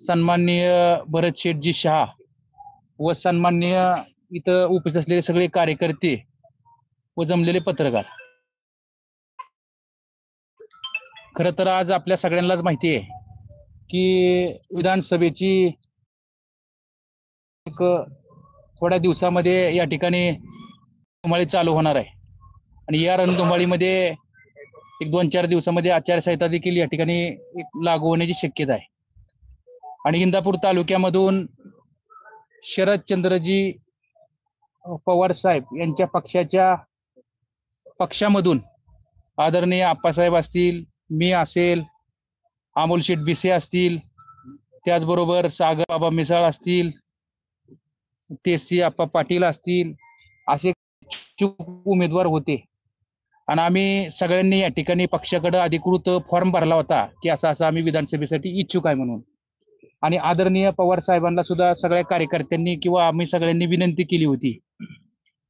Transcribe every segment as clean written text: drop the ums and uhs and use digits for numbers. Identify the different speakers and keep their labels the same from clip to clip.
Speaker 1: सन्माननीय भरत शेठजी शहा व सन्माननीय इथं उपस्थित असलेले सगळे कार्यकर्ते व जमलेले पत्रकार, खरं तर आज आपल्या सगळ्यांनाच माहिती आहे की विधानसभेची एक थोड्या दिवसामध्ये या ठिकाणी रणधुमाळी चालू होणार आहे आणि या रणधुमाळीमध्ये एक 2-4 दिवसामध्ये आचारसंहिता देखील या ठिकाणी लागू होण्याची शक्यता आहे आणि इंदापूर तालुक्यामधून शरदचंद्रजी पवार साहेब यांच्या पक्षामधून आदरणीय आप्पासाहेब असतील, मी असेल, अमोल शेठ बिसे असतील, त्याचबरोबर सागर बाबा मिसाळ असतील, तेसी आप्पा पाटील असतील, असे उमेदवार होते आणि आम्ही सगळ्यांनी या ठिकाणी पक्षाकडे अधिकृत फॉर्म भरला होता की असं आम्ही विधानसभेसाठी इच्छुक आहे म्हणून. आणि आदरणीय पवार साहेबांना सुद्धा सगळ्या कार्यकर्त्यांनी किंवा आम्ही सगळ्यांनी विनंती केली होती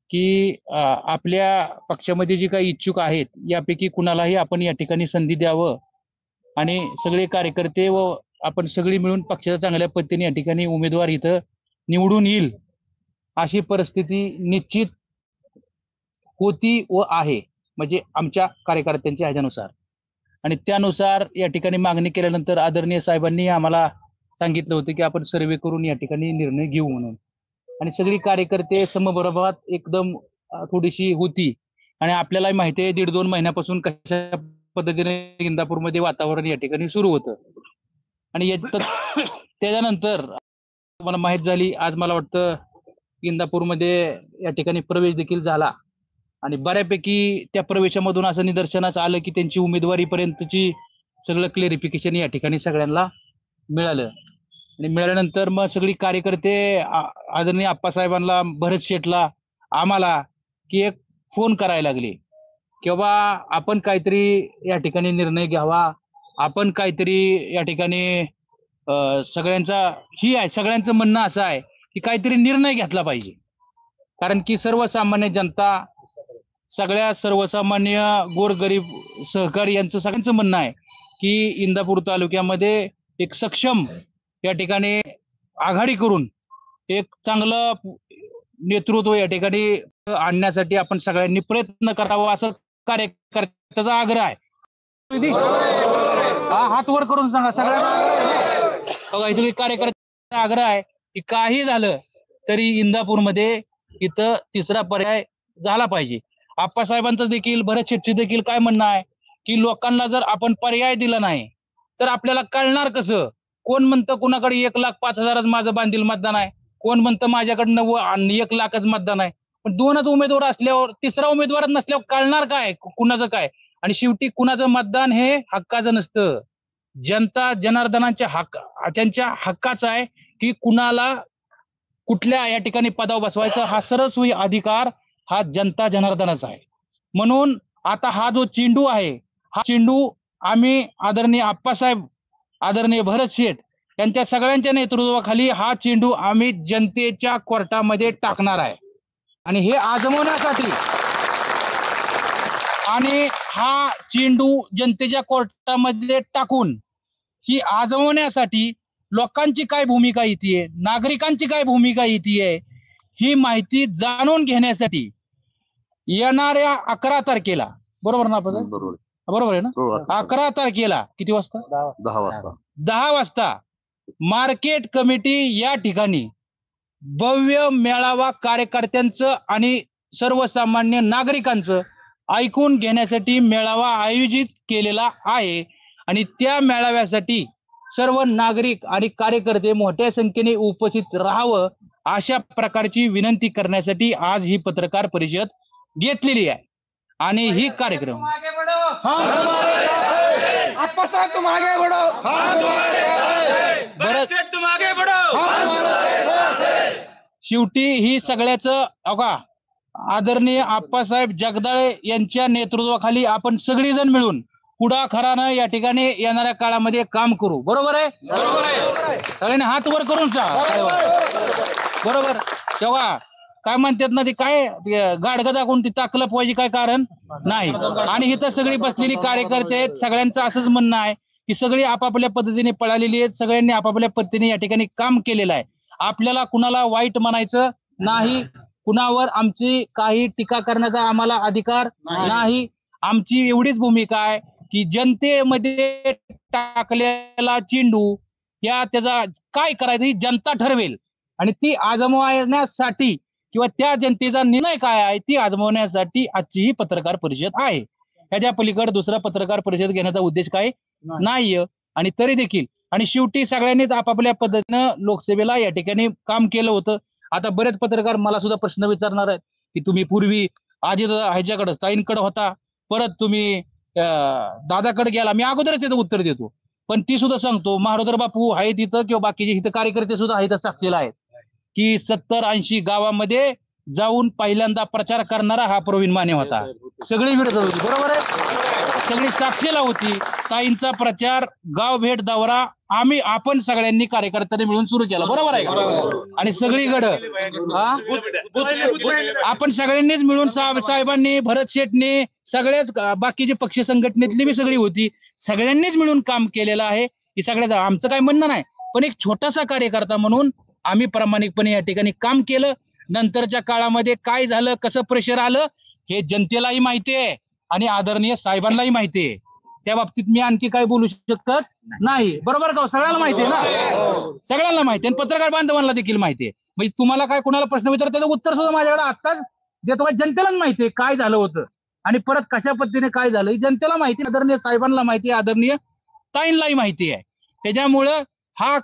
Speaker 1: की आपल्या पक्षामध्ये जे काही इच्छुक आहेत यापैकी कुणालाही आपण या ठिकाणी संधी द्यावं आणि सगळे कार्यकर्ते व आपण सगळी मिळून पक्षाच्या चांगल्या पद्धतीने या ठिकाणी उमेदवार इथं निवडून येईल अशी परिस्थिती निश्चित होती व आहे, म्हणजे आमच्या कार्यकर्त्यांच्या ह्याच्यानुसार. आणि त्यानुसार या ठिकाणी मागणी केल्यानंतर आदरणीय साहेबांनी आम्हाला सांगितलं होतं की आपण सर्वे करून या ठिकाणी निर्णय घेऊ म्हणून. आणि सगळी कार्यकर्ते समबरोबरात एकदम थोडीशी होती आणि आपल्याला माहिती आहे 1.5-2 महिन्यापासून कशा पद्धतीने इंदापूरमध्ये वातावरण या ठिकाणी सुरू होतं. आणि त्याच्यानंतर मला माहित झाली, आज मला वाटतं इंदापूरमध्ये या ठिकाणी प्रवेश देखील झाला आणि बऱ्यापैकी त्या प्रवेशामधून असं निदर्शनास आलं की त्यांची उमेदवारीपर्यंतची सगळं क्लेरिफिकेशन या ठिकाणी सगळ्यांना मिळालं. आणि मिळाल्यानंतर मग सगळी कार्यकर्ते आदरणीय आप्पासाहेबांना, भरत शेठला, आम्हाला की एक फोन करायला लागले की बाबा आपण काहीतरी या ठिकाणी निर्णय घ्यावा, आपण काहीतरी या ठिकाणी सगळ्यांचं म्हणणं असं आहे की काहीतरी निर्णय घेतला पाहिजे. कारण की सर्वसामान्य जनता, सगळ्या सर्वसामान्य गोरगरीब सहकारी यांचं सगळ्यांचं म्हणणं आहे की इंदापूर तालुक्यामध्ये एक सक्षम या ठिकाणी आघाडी करून एक चांगलं नेतृत्व या ठिकाणी आणण्यासाठी आपण सगळ्यांनी प्रयत्न करावा असं कार्यकर्त्याचा आग्रह आहे. हात वर करून सांगा सगळ्यांना. सगळी कार्यकर्त्याचा आग्रह आहे की काही झालं तरी इंदापूरमध्ये इथं तिसरा पर्याय झाला पाहिजे. आप्पासाहेबांचं देखील, भरत शेठचं देखील काय म्हणणं आहे की लोकांना जर आपण पर्याय दिला नाही तर आपल्याला कळणार कसं? कोण म्हणतं कुणाकडे 1,05,000 माझं बांधील मतदान आहे, कोण म्हणतं माझ्याकडनं 1,00,000च मतदान आहे. पण 2च उमेदवार असल्यावर तिसरा उमेदवार नसल्यावर कळणार काय कुणाचं काय? आणि शेवटी कुणाचं मतदान हे हक्काचं नसतं, जनता जनार्दनांच्या त्यांच्या हक्काचं आहे की कुणाला कुठल्या या ठिकाणी पदावर बसवायचा हा सर्वस्वी अधिकार हा जनता जनार्दनाचा आहे. म्हणून आता हा जो चेंडू आहे, हा चेंडू आम्ही आदरणीय आप्पासाहेब, आदरणीय भरत शेठ यांच्या सगळ्यांच्या नेतृत्वाखाली हा चेंडू आम्ही जनतेच्या कोर्टामध्ये टाकणार आहे. आणि हे आजमवण्यासाठी आणि हा चेंडू जनतेच्या कोर्टामध्ये टाकून ही आजमवण्यासाठी लोकांची काय भूमिका येते, नागरिकांची काय भूमिका येते, ही माहिती जाणून घेण्यासाठी येणाऱ्या 11 तारखेला, बरोबर ना आपण? बरोबर आहे ना? 11 तारखेला किती वाजता? 10 वाजता मार्केट कमिटी या ठिकाणी भव्य मेळावा कार्यकर्त्यांचं आणि सर्वसामान्य नागरिकांचं ऐकून घेण्यासाठी मेळावा आयोजित केलेला आहे. आणि त्या मेळाव्यासाठी सर्व नागरिक आणि कार्यकर्ते मोठ्या संख्येने उपस्थित राहावं अशा प्रकारची विनंती करण्यासाठी आज ही पत्रकार परिषद घेतलेली आहे. आणि ही कार्यक्रम शेवटी ही सगळ्याचं अगा आदरणीय आप्पासाहेब जगदाळे यांच्या नेतृत्वाखाली आपण सगळीजण मिळून पुढाकारानं या ठिकाणी येणाऱ्या काळामध्ये काम करू. बरोबर आहे? सगळ्यांनी हात वर करून सांगा. बरोबर. तेव्हा काय म्हणतात ना, ते काय गाडगं दाखवून ती टाकलं पाहिजे काय कारण नाही. आणि इथं सगळी बसलेली कार्यकर्ते आहेत, सगळ्यांचं असंच म्हणणं आहे की सगळी आपापल्या पद्धतीने पळालेली आहेत, सगळ्यांनी आपापल्या पद्धतीने या ठिकाणी काम केलेलं आहे. आपल्याला कुणाला वाईट म्हणायचं नाही, कुणावर आमची काही टीका करण्याचा आम्हाला अधिकार नाही. आमची एवढीच भूमिका आहे की जनतेमध्ये टाकलेला चेंडू या त्याचा काय करायचं ही जनता ठरवेल आणि ती आजमावण्यासाठी किंवा त्या जनतेचा निर्णय काय आहे ती आजमावण्यासाठी आजची ही पत्रकार परिषद आहे. ह्याच्या पलीकडे दुसरा पत्रकार परिषद घेण्याचा उद्देश काय नाहीये. आणि तरी देखील आणि शेवटी सगळ्यांनीच आपापल्या पद्धतीनं लोकसेवेला या ठिकाणी काम केलं होतं. आता बरेच पत्रकार मला सुद्धा प्रश्न विचारणार आहेत की तुम्ही पूर्वी आजी ह्याच्याकडे ताईंकडे होता, परत तुम्ही दादाकडे गेला. मी अगोदरच त्याचं उत्तर देतो, पण ती सुद्धा सांगतो महारोदर बापू आहेत इथं किंवा बाकीचे इथं कार्यकर्ते सुद्धा आहेत साक्षीला आहेत की 70-80 गावामध्ये जाऊन पहिल्यांदा प्रचार करणारा हा प्रवीण माने होता. सगळी भेट होती, बरोबर आहे, सगळी साक्षीला होती. ताईंचा प्रचार गाव भेट दौरा आपण सगळ्यांनी कार्यकर्त्यांनी मिळून सुरू केला, बरोबर आहे का? आणि सगळीकडं आपण सगळ्यांनीच मिळून साहेबांनी भरत शेठने सगळ्याच बाकीचे पक्ष संघटनेतली बी सगळी होती, सगळ्यांनीच मिळून काम केलेलं आहे. की सगळ्यात आमचं काय म्हणणं नाही, पण एक छोटासा कार्यकर्ता म्हणून आम्ही प्रामाणिकपणे या ठिकाणी काम केलं. नंतरच्या काळामध्ये काय झालं, कसं प्रेशर आलं हे जनतेलाही माहिती आहे आणि आदरणीय साहेबांनाही माहिती आहे. त्या बाबतीत मी आणखी काय बोलू शकत नाही, बरोबर का? सगळ्यांना माहिती आहे ना, सगळ्यांना माहिती आहे, पत्रकार बांधवांना देखील माहिती आहे. म्हणजे तुम्हाला काय कोणाला प्रश्न विचारतो त्याचं उत्तर सुद्धा माझ्याकडे आत्ताच देतो. जनतेलाच माहिती आहे काय झालं होतं आणि परत कशा पद्धतीने काय झालं जनतेला माहिती, आदरणीय साहेबांना माहिती आहे, आदरणीय ताईंनाही माहिती आहे. त्याच्यामुळं हा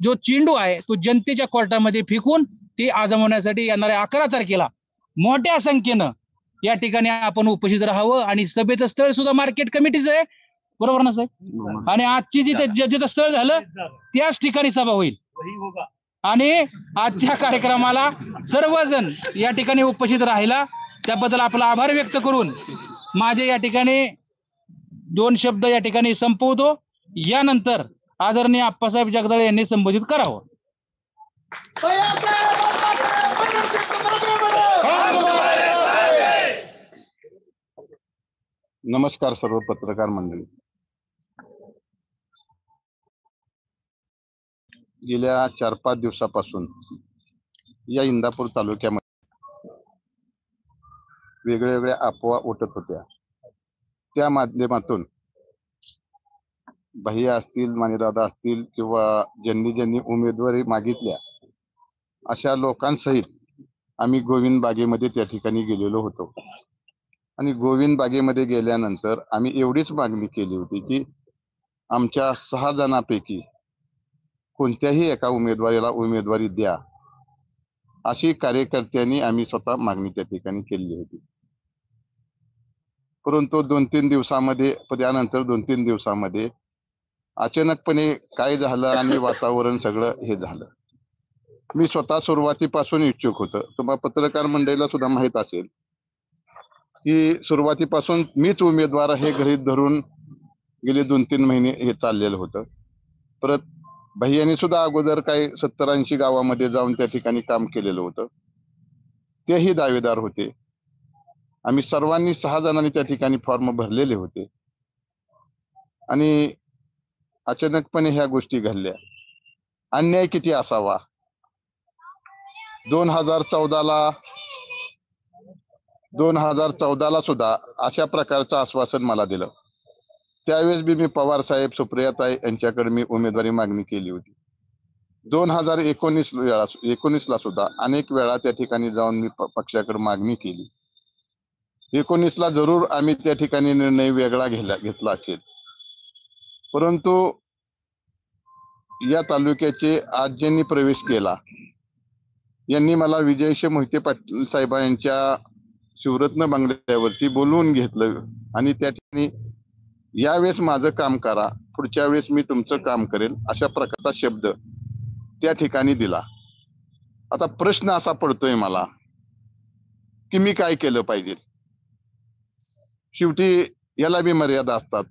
Speaker 1: जो चेंडू आहे तो जनतेच्या कोर्टामध्ये फेकून ते आजमावण्यासाठी येणाऱ्या 11 तारखेला मोठ्या संख्येनं या ठिकाणी आपण उपस्थित राहावं. आणि सभेचं स्थळ सुद्धा मार्केट कमिटीचं आहे, बरोबर ना साहेब? आणि आजची जिथं स्थळ झालं त्याच ठिकाणी सभा होईल आणि आजच्या कार्यक्रमाला सर्वजण या ठिकाणी उपस्थित राहिला त्याबद्दल आपला आभार व्यक्त करून माझे या ठिकाणी 2 शब्द या ठिकाणी संपवतो. यानंतर आदरणीय आप्पासाहेब जगदाळे यांनी संबोधित करावं.
Speaker 2: नमस्कार सर्व पत्रकार मंडळी. गेल्या 4-5 दिवसापासून या इंदापूर तालुक्यामध्ये वेगवेगळ्या अफवा उठत होत्या. त्या माध्यमातून भैया असतील, मानेदादा असतील किंवा ज्यांनी उमेदवारी मागितल्या अशा लोकांसहित आम्ही गोविंद बागेमध्ये त्या ठिकाणी गेलेलो होतो. आणि गोविंद बागेमध्ये गेल्यानंतर आम्ही एवढीच मागणी केली होती की आमच्या 6 जणांपैकी कोणत्याही एका उमेदवारीला उमेदवारी द्या, अशी कार्यकर्त्यांनी आम्ही स्वतः मागणी त्या ठिकाणी केली होती. परंतु 2-3 दिवसामध्ये त्यानंतर 2-3 दिवसामध्ये अचानकपणे काय झालं आणि वातावरण सगळं हे झालं. मी स्वतः सुरुवातीपासून इच्छुक होतो. तुम्हाला पत्रकार मंडळीला सुद्धा माहित असेल की सुरुवातीपासून मीच उमेदवार हे गृहीत धरून गेले 2-3 महिने हे चाललेलं होतं. परत भैयानी सुद्धा अगोदर काही 70-80 गावामध्ये जाऊन त्या ठिकाणी काम केलेलं होतं, तेही दावेदार होते. आम्ही सर्वांनी 6 जणांनी त्या ठिकाणी फॉर्म भरलेले होते आणि अचानकपणे ह्या गोष्टी घडल्या. अन्याय किती असावा. 2014ला सुद्धा अशा प्रकारचं आश्वासन मला दिलं. त्यावेळेस मी पवार साहेब, सुप्रियाताई यांच्याकडे मी उमेदवारी मागणी केली होती. 2019ला सुद्धा अनेक वेळा त्या ठिकाणी जाऊन मी पक्षाकडे मागणी केली. 19ला जरूर आम्ही त्या ठिकाणी निर्णय वेगळा घेतला असेल. परंतु या तालुक्याचे आज ज्यांनी प्रवेश केला यांनी मला विजयशी मोहिते पाटील साहेबांच्या शिवरत्न बंगल्यावरती बोलवून घेतलं आणि त्या ठिकाणी यावेळेस माझं काम करा, पुढच्या वेळेस मी तुमचं काम करेल, अशा प्रकारचा शब्द त्या ठिकाणी दिला. आता प्रश्न असा पडतोय मला की मी काय केलं पाहिजे. शेवटी याला बी मर्यादा असतात.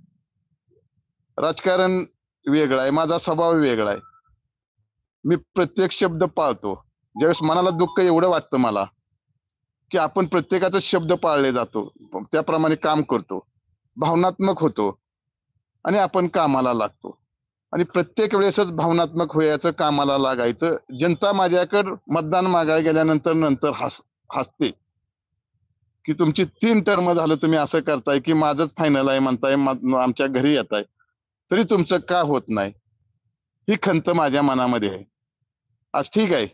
Speaker 2: राजकारण वेगळं आहे, माझा स्वभाव वेगळा आहे. मी प्रत्येक शब्द पाळतो. ज्यावेळेस मनाला दुःख एवढं वाटतं मला की आपण प्रत्येकाचा शब्द पाळले जातो, त्याप्रमाणे काम करतो, भावनात्मक होतो. आणि आपण कामाला लागतो आणि प्रत्येक वेळेसच भावनात्मक व्हायचं, कामाला लागायचं. जनता माझ्याकडे मतदान मागायला गेल्यानंतर हसते की तुमची 3 टर्म झालं, तुम्ही असं करताय की माझंच फायनल आहे म्हणताय, आमच्या घरी येताय, तरी तुमचं का होत नाही, ही खंत माझ्या मनामध्ये आहे. आज ठीक आहे,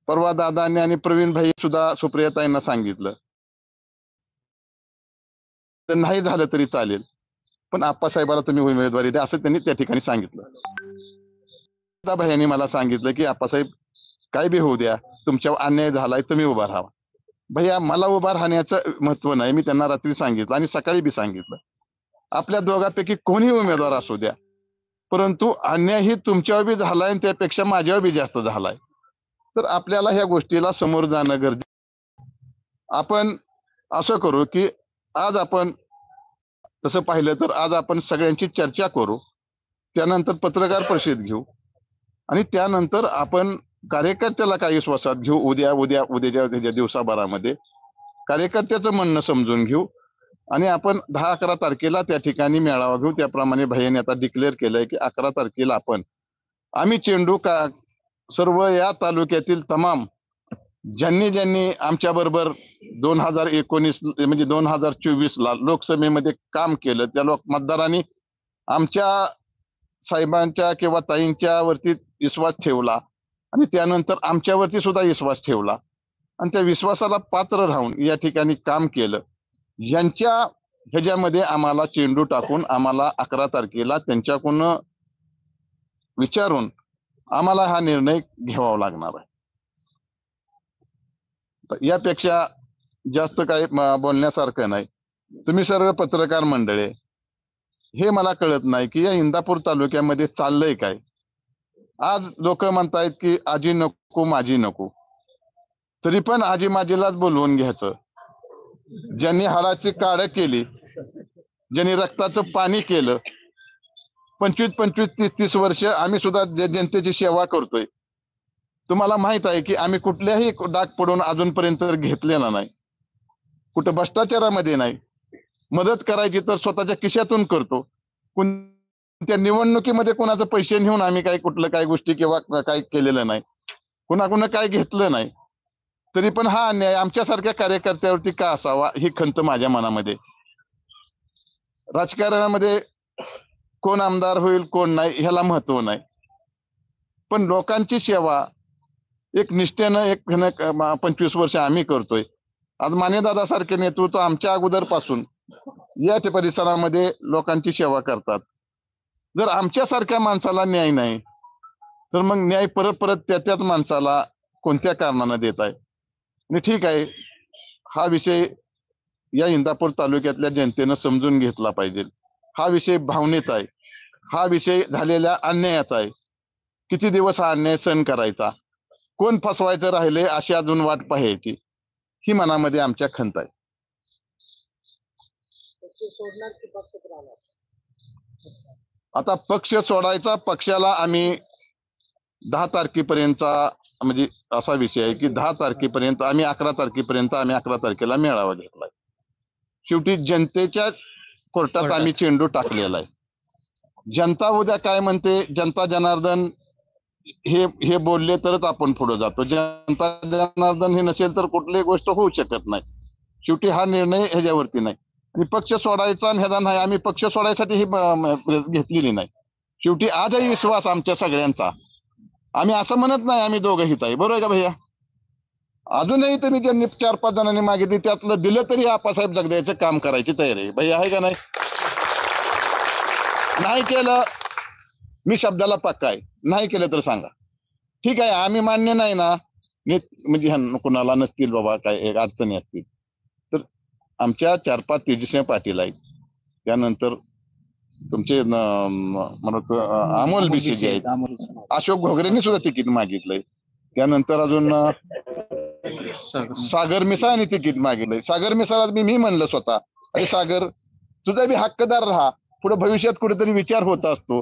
Speaker 2: परवा दादांनी आणि प्रवीण भाई सुद्धा सुप्रियाताईंना सांगितलं तर नाही झालं तरी चालेल, पण आप्पासाहेबाला तुम्ही उमेदवारी द्या असं त्यांनी त्या ठिकाणी सांगितलं. भाईंनी मला सांगितलं की आप्पासाहेब काय बी होऊ द्या, तुमच्यावर अन्याय झालाय, तुम्ही उभा राहा. भैया मला उभा राहण्याचं महत्व नाही, मी त्यांना रात्री सांगितलं आणि सकाळी बी सांगितलं. आपल्या दोघांपैकी कोणी उमेदवार असू द्या, परंतु अन्याय ही तुमच्यावर बी झालाय आणि त्यापेक्षा माझ्यावर बी जास्त झालाय. तर आपल्याला ह्या गोष्टीला समोर जाणं गरजेचं. आपण असं करू की आज आपण तसं पाहिलं तर आज आपण सगळ्यांची चर्चा करू, त्यानंतर पत्रकार परिषद घेऊ आणि त्यानंतर आपण कार्यकर्त्याला काही विश्वासात घेऊ. उद्याच्या दिवसाभरामध्ये कार्यकर्त्याचं म्हणणं समजून घेऊ आणि आपण 10-11 तारखेला त्या ठिकाणी मेळावा घेऊ. त्याप्रमाणे भैयाने आता डिक्लेअर केलंय की 11 तारखेला आम्ही चेंडू का सर्व या तालुक्यातील तमाम ज्यांनी आमच्या बरोबर 2019 म्हणजे 2024 ला लोकसभेमध्ये काम केलं, त्या मतदारांनी आमच्या साहेबांच्या किंवा ताईंच्या वरती विश्वास ठेवला आणि त्यानंतर आमच्यावरती सुद्धा विश्वास ठेवला आणि त्या विश्वासाला पात्र राहून या ठिकाणी काम केलं. यांच्या ह्याच्यामध्ये आम्हाला चेंडू टाकून आम्हाला 11 तारखेला त्यांच्याकडून विचारून आम्हाला हा निर्णय घ्यावा लागणार आहे. यापेक्षा जास्त काही बोलण्यासारखं नाही. तुम्ही सर्व पत्रकार मंडळी, हे मला कळत नाही की या इंदापूर तालुक्यामध्ये चाललंय काय. आज लोक म्हणतायत की आजी नको माझी नको, तरी पण आजी माझीलाच बोलवून घ्यायचं. ज्यांनी हाडाची काढ केली, ज्यांनी रक्ताचं पाणी केलं, 25-25, 30-30 वर्ष आम्ही सुद्धा जनतेची सेवा करतोय. तुम्हाला माहित आहे की आम्ही कुठल्याही डाग पडून अजूनपर्यंत घेतलेला नाही, कुठं भ्रष्टाचारामध्ये नाही. मदत करायची तर स्वतःच्या खिशातून करतो. त्या निवडणुकीमध्ये कोणाचे पैसे घेऊन आम्ही काही गोष्टी किंवा काही केलेलं नाही, कुणाकुणा काय घेतलं नाही. तरी पण हा अन्याय आमच्यासारख्या कार्यकर्त्यावरती का असावा ही खंत माझ्या मनामध्ये. राजकारणामध्ये कोण आमदार होईल कोण नाही ह्याला महत्व नाही, पण लोकांची सेवा एक निष्ठेनं 25 वर्ष आम्ही करतोय. आज मानेदादा सारखे नेतृत्व आमच्या अगोदरपासून या परिसरामध्ये लोकांची सेवा करतात. जर आमच्यासारख्या माणसाला न्याय नाही तर मग न्याय परत त्याच माणसाला कोणत्या कारणानं देत आहे. आणि ठीक आहे, हा विषय या इंदापूर तालुक्यातल्या जनतेनं समजून घेतला पाहिजे. हा विषय भावनेचा आहे, हा विषय झालेल्या अन्यायाचा आहे. किती दिवस हा अन्याय सहन करायचा, कोण फसवायचं राहिले अशी अजून वाट पाहायची, ही मनामध्ये आमच्या खंत आहे. आता पक्ष सोडायचा, पक्षाला आम्ही 10 तारखेपर्यंतचा म्हणजे असा विषय आहे की 10 तारखेपर्यंत आम्ही 11 तारखेपर्यंत आम्ही 11 तारखेला मेळावा घेतलाय. शेवटी जनतेच्या कोर्टात आम्ही चेंडू टाकलेला आहे. जनता उद्या काय म्हणते, जनता जनार्दन हे बोलले तरच आपण पुढे जातो. जनता जनार्दन हे नसेल तर कुठलीही गोष्ट होऊ शकत नाही. शेवटी हा निर्णय ह्याच्यावरती नाही. आणि पक्ष सोडायचा आणि ह्याचा नाही, आम्ही पक्ष सोडायसाठी ही घेतलेली नाही. शेवटी आजही विश्वास आमच्या सगळ्यांचा, आम्ही असं म्हणत नाही आम्ही दोघं हित आहे, बरोबर आहे का भैया. अजूनही तुम्ही ज्यांनी 4-5 जणांनी मागितली त्यातलं दिलं तरी आप्पासाहेब जगद्याचं काम करायची तयारी आहे भैया, आहे का नाही. नाही केलं मी शब्दाला पक्का आहे, नाही केलं तर सांगा. ठीक आहे, आम्ही मान्य नाही ना, म्हणजे कुणाला नसतील बाबा काय अडचणी असतील तर आमच्या 4-5 तेजस्वी पाटील आहेत, त्यानंतर तुमचे म्हणत अमोल बिशे जे आहेत, अशोक घोगरेंनी सुद्धा तिकीट मागितलंय, त्यानंतर अजून सागर मिसाळांनी तिकीट मागितलंय. सागर मिसाळ मी म्हणलं स्वतः, अरे सागर तुझा बी हक्कदार राहा, पुढे भविष्यात कुठेतरी विचार होत असतो.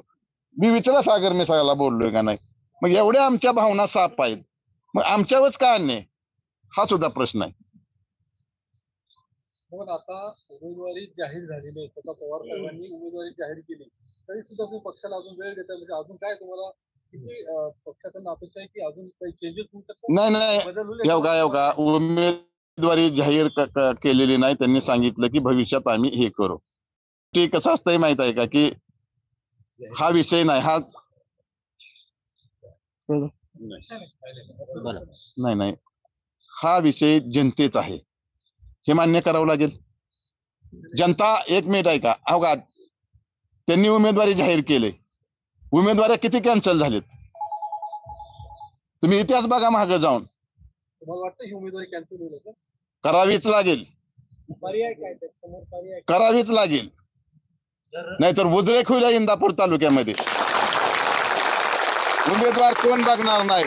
Speaker 2: मी विचारा सागर मिसाळाला बोललोय का नाही. मग एवढ्या आमच्या भावना साफ आहेत, मग आमच्यावरच का अन्याय, हा सुद्धा प्रश्न आहे.
Speaker 3: पण आता उमेदवारी जाहीर झालेली आहे, स्वतः पवार साहेबांनी उमेदवारी जाहीर केली तरी सुद्धा तुम्ही पक्षाला अजून वेळ देता, म्हणजे अजून काय तुम्हाला किती पक्षाकडून अपेक्षा आहे की अजून काही चेंजेस होऊ शकतात?
Speaker 2: नाही
Speaker 3: बदल होईल
Speaker 2: एवढा उमेदवारी जाहीर केलेली नाही. त्यांनी सांगितलं की भविष्यात आम्ही हे करू. ते कसं असतंय माहित आहे का की हा विषय नाही, हा नाही हा विषय जनतेचा आहे, हे मान्य करावं लागेल. जनता एक मिनिट आहे का, हो का, त्यांनी उमेदवारी जाहीर केले, उमेदवारी किती कॅन्सल झालेत तुम्ही इतिहास बघा मागे जाऊन.
Speaker 3: तुम्हाला वाटतं ही उमेदवारी कॅन्सल होईल का?
Speaker 2: करावीच लागेल,
Speaker 3: पर्याय काय त्याच्यासमोर पर्याय?
Speaker 2: करावीच लागेल, नाहीतर उद्रेक होईल इंदापूर तालुक्यामध्ये. उमेदवार कोण बघणार नाही,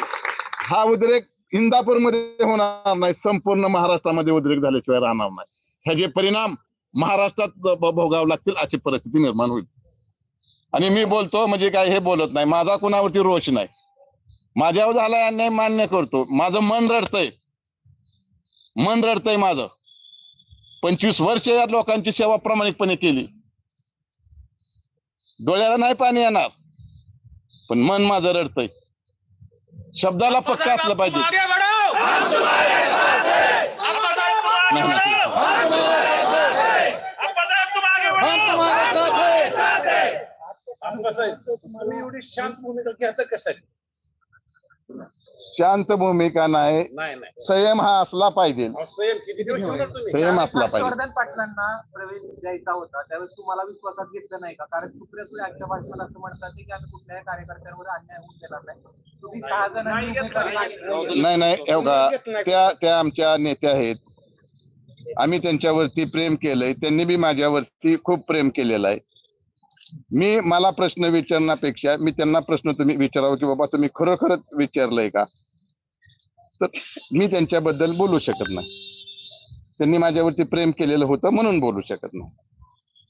Speaker 2: हा उद्रेक इंदापूरमध्ये होणार नाही, संपूर्ण महाराष्ट्रामध्ये उद्रेक झाल्याशिवाय राहणार नाही. ह्याचे परिणाम महाराष्ट्रात भोगावे लागतील अशी परिस्थिती निर्माण होईल. आणि मी बोलतो म्हणजे काय हे बोलत नाही, माझा कुणावरती रोष नाही, माझ्यावर झालाय अन्याय मान्य करतो. माझं मन रडतंय माझं. 25 वर्ष या लोकांची सेवा प्रामाणिकपणे केली, डोळ्याला नाही पाणी येणार, पण मन माझं रडतंय. शब्दाला पक्का असलं पाहिजे.
Speaker 3: तुम्ही एवढी शांत भूमिका घ्यायचं कसं?
Speaker 2: शांत भूमिका नाही, संयम हा असला पाहिजे, संयम असला पाहिजे.
Speaker 4: हर्षवर्धन पाटलांना प्रवेश द्यायचा होता त्यावेळेस तुम्हाला विश्वासात घेतलं नाही का? कारण सुप्रिया सुळे आजच्या भाषणात असं म्हणतात की आता कुठल्याही कार्यकर्त्यांवर अन्याय होऊन देणार नाही. तुम्ही 6 जणांनी
Speaker 2: नाही एवढा त्या आमच्या नेत्या आहेत, आम्ही त्यांच्यावरती प्रेम केलंय, त्यांनी बी माझ्यावरती खूप प्रेम केलेलं आहे. मला प्रश्न विचारण्यापेक्षा मी त्यांना प्रश्न तुम्ही विचारावं की बाबा तुम्ही खरोखरच विचारलंय का, तर मी त्यांच्याबद्दल बोलू शकत नाही. त्यांनी माझ्यावरती प्रेम केलेलं होतं म्हणून बोलू शकत नाही.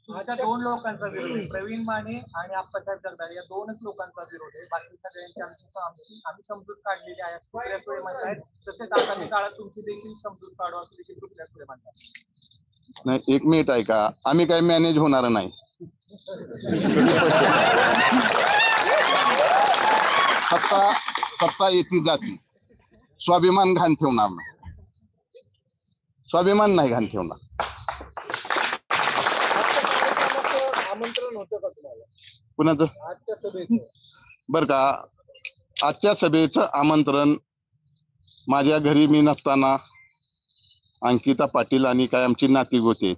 Speaker 4: आता 2 लोकांचा विरोध आहे, प्रवीण माने आणि आप्पासाहेब जगदाळे या 2च लोकांचा विरोध आहे. बाकी सगळ्यांची आम्ही समजूत काढलेली आहे सुप्रिया सुळे म्हणतायत. तसेच आगामी काळात तुमची देखील समजूत काढू असं देखील सुप्रिया सुळे म्हणतात.
Speaker 2: नाही, एक मिनिट आहे का, आम्ही काय मॅनेज होणार नाही. सत्ता येती जाती, स्वाभिमान घाण ठेवणार नाही, स्वाभिमान नाही घाण ठेवणार.
Speaker 3: आमंत्रण होतं का तुम्हाला
Speaker 2: कुणाचं?
Speaker 3: आजच्या सभेचं?
Speaker 2: बर का, आजच्या सभेचं आमंत्रण माझ्या घरी मी नसताना अंकिता पाटील आणि काय आमची नाती होते,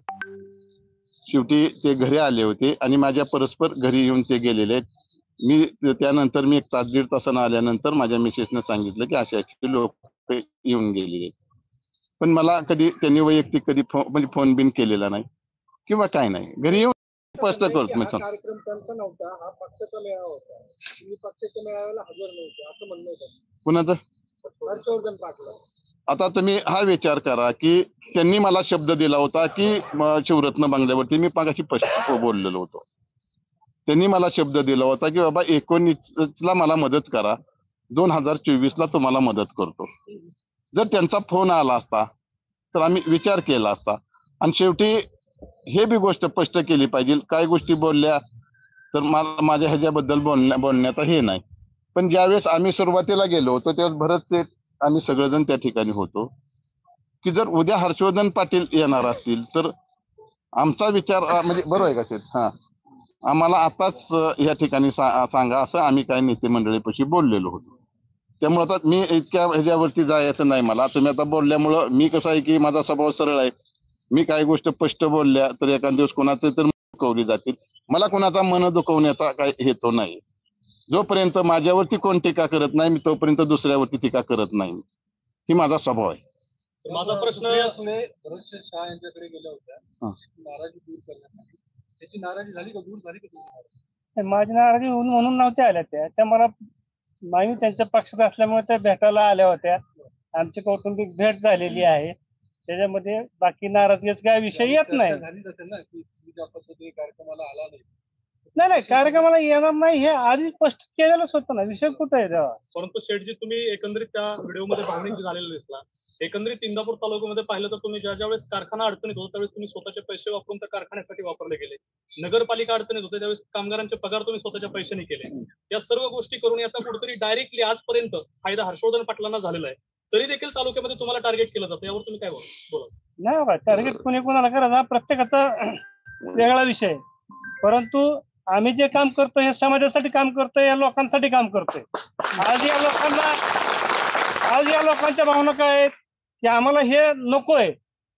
Speaker 2: शेवटी ते घरी आले होते आणि माझ्या परस्पर घरी येऊन ते गेलेले आहेत. त्यानंतर मी 1 तास 1.5 तासानं आल्यानंतर माझ्या मिसेसने सांगितलं की अशा लोक येऊन गेलेले, पण मला कधी त्यांनी वैयक्तिक कधी म्हणजे फोन बिन केलेला नाही किंवा काय नाही. घरी येऊन स्पष्ट करतो मी.
Speaker 3: कार्यक्रम त्यांचा नव्हता, हा पक्षाचा मेळावा होता, तुम्ही पक्षाच्या मेळाव्याला हजर नव्हते असं म्हणणं होतं.
Speaker 2: कुणाचं?
Speaker 3: हर्षवर्धन पाटील.
Speaker 2: आता तुम्ही हा विचार करा की त्यांनी मला शब्द दिला होता की शिवरत्न बंगल्यावरती मी पागाशी बोललेलो होतो. त्यांनी मला शब्द दिला होता की बाबा 19ला मला मदत करा, 2024ला तुम्हाला मदत करतो. जर त्यांचा फोन आला असता तर आम्ही विचार केला असता. आणि शेवटी हे बी गोष्ट स्पष्ट केली पाहिजे, काय गोष्टी बोलल्या तर मला माझ्या ह्याच्याबद्दल बोलण्याचा हे नाही. पण ज्यावेळेस आम्ही सुरुवातीला गेलो होतो त्यावेळेस भरत शेठ आम्ही सगळेजण त्या ठिकाणी होतो की जर उद्या हर्षवर्धन पाटील येणार असतील तर आमचा विचार म्हणजे बरोबर आहे का शेठ? हा, आम्हाला आताच या ठिकाणी सांगा असं आम्ही काय नेते मंडळीपाशी बोललेलो होतो. त्यामुळे आता मी इतक्या ह्याच्यावरती जायचं नाही मला. तुम्ही आता बोलल्यामुळं मी कसं आहे की माझा स्वभाव सरळ आहे, मी काही गोष्ट स्पष्ट बोलल्या तर एखाद दिवस कोणाचे तर दुखवली जातील. मला कोणाचा मन दुखवण्याचा काही हेतू नाही. जोपर्यंत माझ्यावरती कोण टीका करत नाही मी तोपर्यंत दुसऱ्यावरती टीका करत नाही, ही माझा स्वभाव आहे.
Speaker 3: माझा प्रश्न भरत शहा यांच्याकडे गेल्या होत्या नाराजी दूर करण्यासाठी, त्याची नाराजी झाली का, दूर झाली का?
Speaker 5: माझी नाराजी म्हणून नव्हत्या आल्या त्या मला माही त्यांच्या पक्षात असल्यामुळे त्या भेटायला आल्या होत्या. आमची कौटुंबिक भेट झालेली आहे, त्याच्यामध्ये बाकी नाराजगीचा काय विषय येत नाही.
Speaker 3: कार्यक्रमाला आला
Speaker 5: नाही कार्यक्रमाला येणार नाही हे आधी स्पष्ट केलेलंच होतं ना, विषय कुठे आहे तेव्हा.
Speaker 3: परंतु शेठजी तुम्ही एकंदरीत त्या व्हिडिओमध्ये भावनिक झालेला दिसला, एकंदरीत इंदापूर तालुक्यामध्ये पाहिलं तर तुम्ही ज्या वेळेस कारखाना अडचणीत होता त्यावेळेस तुम्ही स्वतःचे पैसे वापरून त्या कारखान्यासाठी वापरले गेले. नगरपालिका अडचणीत होते त्यावेळेस कामगारांचे पगार तुम्ही स्वतःच्या पैशाने केले. या सर्व गोष्टी करून याचा कुठेतरी डायरेक्टली आजपर्यंत फायदा हर्षवर्धन पाटलांना झालेला आहे. तरी देखील तालुक्यामध्ये तुम्हाला टार्गेट केलं जातं, यावर तुम्ही काय बोला?
Speaker 5: नाही बाबा, टार्गेट कोणी कोणाला करत हा प्रत्येकाचा वेगळा विषय आहे. परंतु आम्ही जे काम करतो हे समाजासाठी काम करतोय, या लोकांसाठी काम करतोय. आज या लोकांच्या भावना काय आहेत की आम्हाला हे नकोय,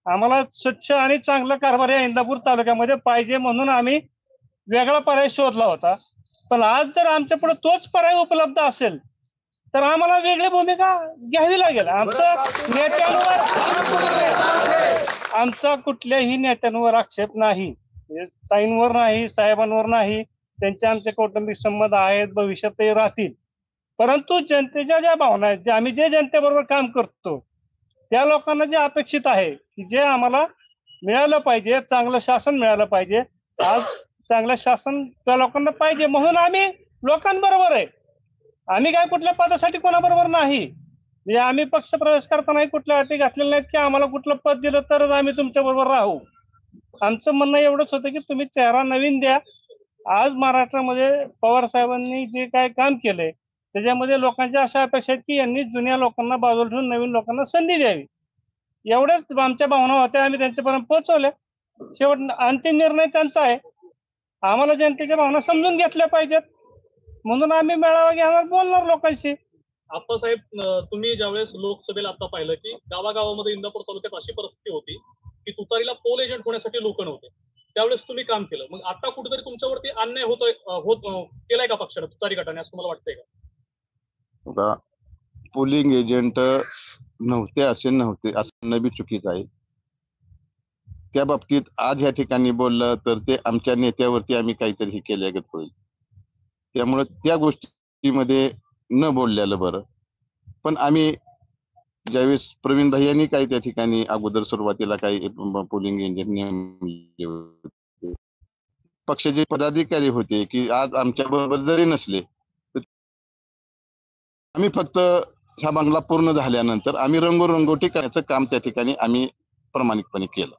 Speaker 5: आम्हाला स्वच्छ आणि चांगलं कारभार या इंदापूर तालुक्यामध्ये पाहिजे, म्हणून आम्ही वेगळा पर्याय शोधला होता. पण आज जर आमच्या पुढे तोच पर्याय उपलब्ध असेल तर आम्हाला वेगळी भूमिका घ्यावी लागेल. आमचा कुठल्याही नेत्यांवर आक्षेप नाही, ताईंवर नाही, साहेबांवर नाही. त्यांचे आमचे कौटुंबिक संबंध आहेत, भविष्यातही राहतील. परंतु जनतेच्या ज्या भावना आहेत, जे आम्ही जे जनतेबरोबर काम करतो त्या लोकांना जे अपेक्षित आहे की जे आम्हाला मिळालं पाहिजे, चांगलं शासन मिळालं पाहिजे. आज चांगलं शासन त्या लोकांना पाहिजे म्हणून आम्ही लोकांबरोबर आहे. आम्ही काय कुठल्या पदासाठी कोणाबरोबर नाही. म्हणजे आम्ही पक्ष प्रवेश करतानाही कुठल्या अटी घातलेल्या नाहीत की आम्हाला कुठलं पद दिलं तरच आम्ही तुमच्या बरोबर राहू. आमचं म्हणणं एवढंच होतं की तुम्ही चेहरा नवीन द्या. आज महाराष्ट्रामध्ये पवार साहेबांनी जे काय काम केलंय त्याच्यामध्ये लोकांच्या अशा अपेक्षा आहेत की यांनी जुन्या लोकांना बाजूला ठेवून नवीन लोकांना संधी द्यावी. एवढ्याच आमच्या भावना होत्या, आम्ही त्यांच्यापर्यंत पोहोचवल्या. शेवट अंतिम निर्णय त्यांचा आहे. आम्हाला जनतेच्या भावना समजून घेतल्या पाहिजेत म्हणून आम्ही मेळावा घेणार, बोलणार लोकांशी.
Speaker 3: आप्पासाहेब, तुम्ही ज्यावेळेस लोकसभेला आता पाहिलं की गावागावामध्ये इंदापूर तालुक्यात अशी परिस्थिती होती की तुतारीला पोल एजंट होण्यासाठी लोक नव्हते, त्यावेळेस तुम्ही काम केलं. मग आता कुठेतरी तुमच्यावरती अन्याय केलाय का पक्षाने, तुतारी गटाने, असं तुम्हाला वाटतंय का?
Speaker 2: पोलिंग एजंट नव्हते असं बी चुकीचं आहे. त्या बाबतीत आज या ठिकाणी बोललं तर ते आमच्या नेत्यावरती आम्ही काहीतरी केल्यागत होईल. त्यामुळे त्या गोष्टीमध्ये न बोललेलं बरं. पण आम्ही ज्यावेळेस प्रवीण भाई यांनी काही त्या ठिकाणी अगोदर सुरुवातीला काही पोलिंग एजंट नेमले होते, पक्षाचे पदाधिकारी होते की आज आमच्या बरोबर जरी नसले तर आम्ही फक्त हा बंगला पूर्ण झाल्यानंतर आम्ही रंगोटी करण्याचं काम त्या ठिकाणी आम्ही प्रामाणिकपणे केलं.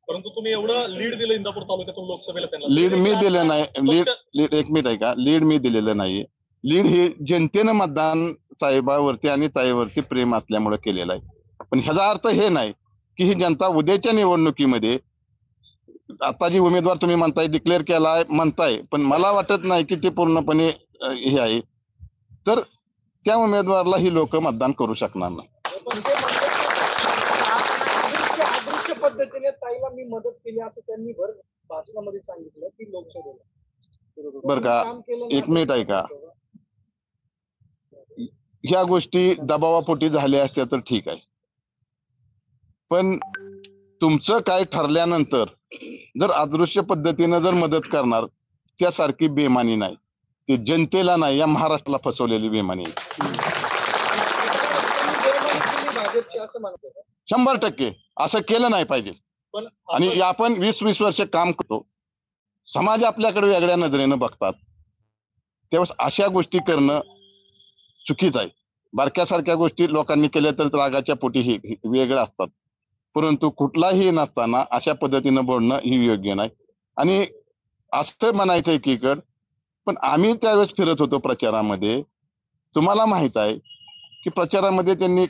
Speaker 3: परंतु तुम्ही एवढं लीड दिलं इंदापूर तालुक्यातून लोकसभेला त्यांना.
Speaker 2: लीड मी दिलं नाही. लीड एक मिनिट आहे का, लीड मी दिलेलं नाही. लीड हे जनतेनं मतदान साहेबावरती आणि ताईवरती प्रेम असल्यामुळे केलेलं आहे. पण ह्याचा अर्थ हे नाही की ही जनता उद्याच्या निवडणुकीमध्ये आता जी उमेदवार तुम्ही म्हणताय डिक्लेअर केलाय म्हणताय, पण मला वाटत नाही की ते पूर्णपणे हे आहे, तर त्या उमेदवाराला ही लोक मतदान करू शकणार नाही.
Speaker 4: अदृश्य पद्धतीने ताईला मी मदत केली असं त्यांनी भर भाषणामध्ये सांगितलं की लोकसभेला.
Speaker 2: बरं का, एक मिनिट आहे का, ह्या गोष्टी दबावापोटी झाल्या असत्या तर ठीक आहे, पण तुमचं काय ठरल्यानंतर जर अदृश्य पद्धतीनं जर मदत करणार त्यासारखी बेमानी नाही. ते जनतेला नाही, या महाराष्ट्राला फसवलेली बेमानी आहे. 100% असं केलं नाही पाहिजे. आणि आपण 20-20 वर्ष काम करतो, समाज आपल्याकडे वेगळ्या नजरेनं बघतात, त्यावेळेस अशा गोष्टी करणं चुकीचं आहे. बारक्यासारख्या गोष्टी लोकांनी केल्या तर रागाच्या पोटी ही वेगळ्या असतात, परंतु कुठलाही नसताना अशा पद्धतीनं बोलणं ही योग्य नाही. आणि असं म्हणायचं एकीकड, पण आम्ही त्यावेळेस फिरत होतो प्रचारामध्ये. तुम्हाला माहित आहे की प्रचारामध्ये त्यांनी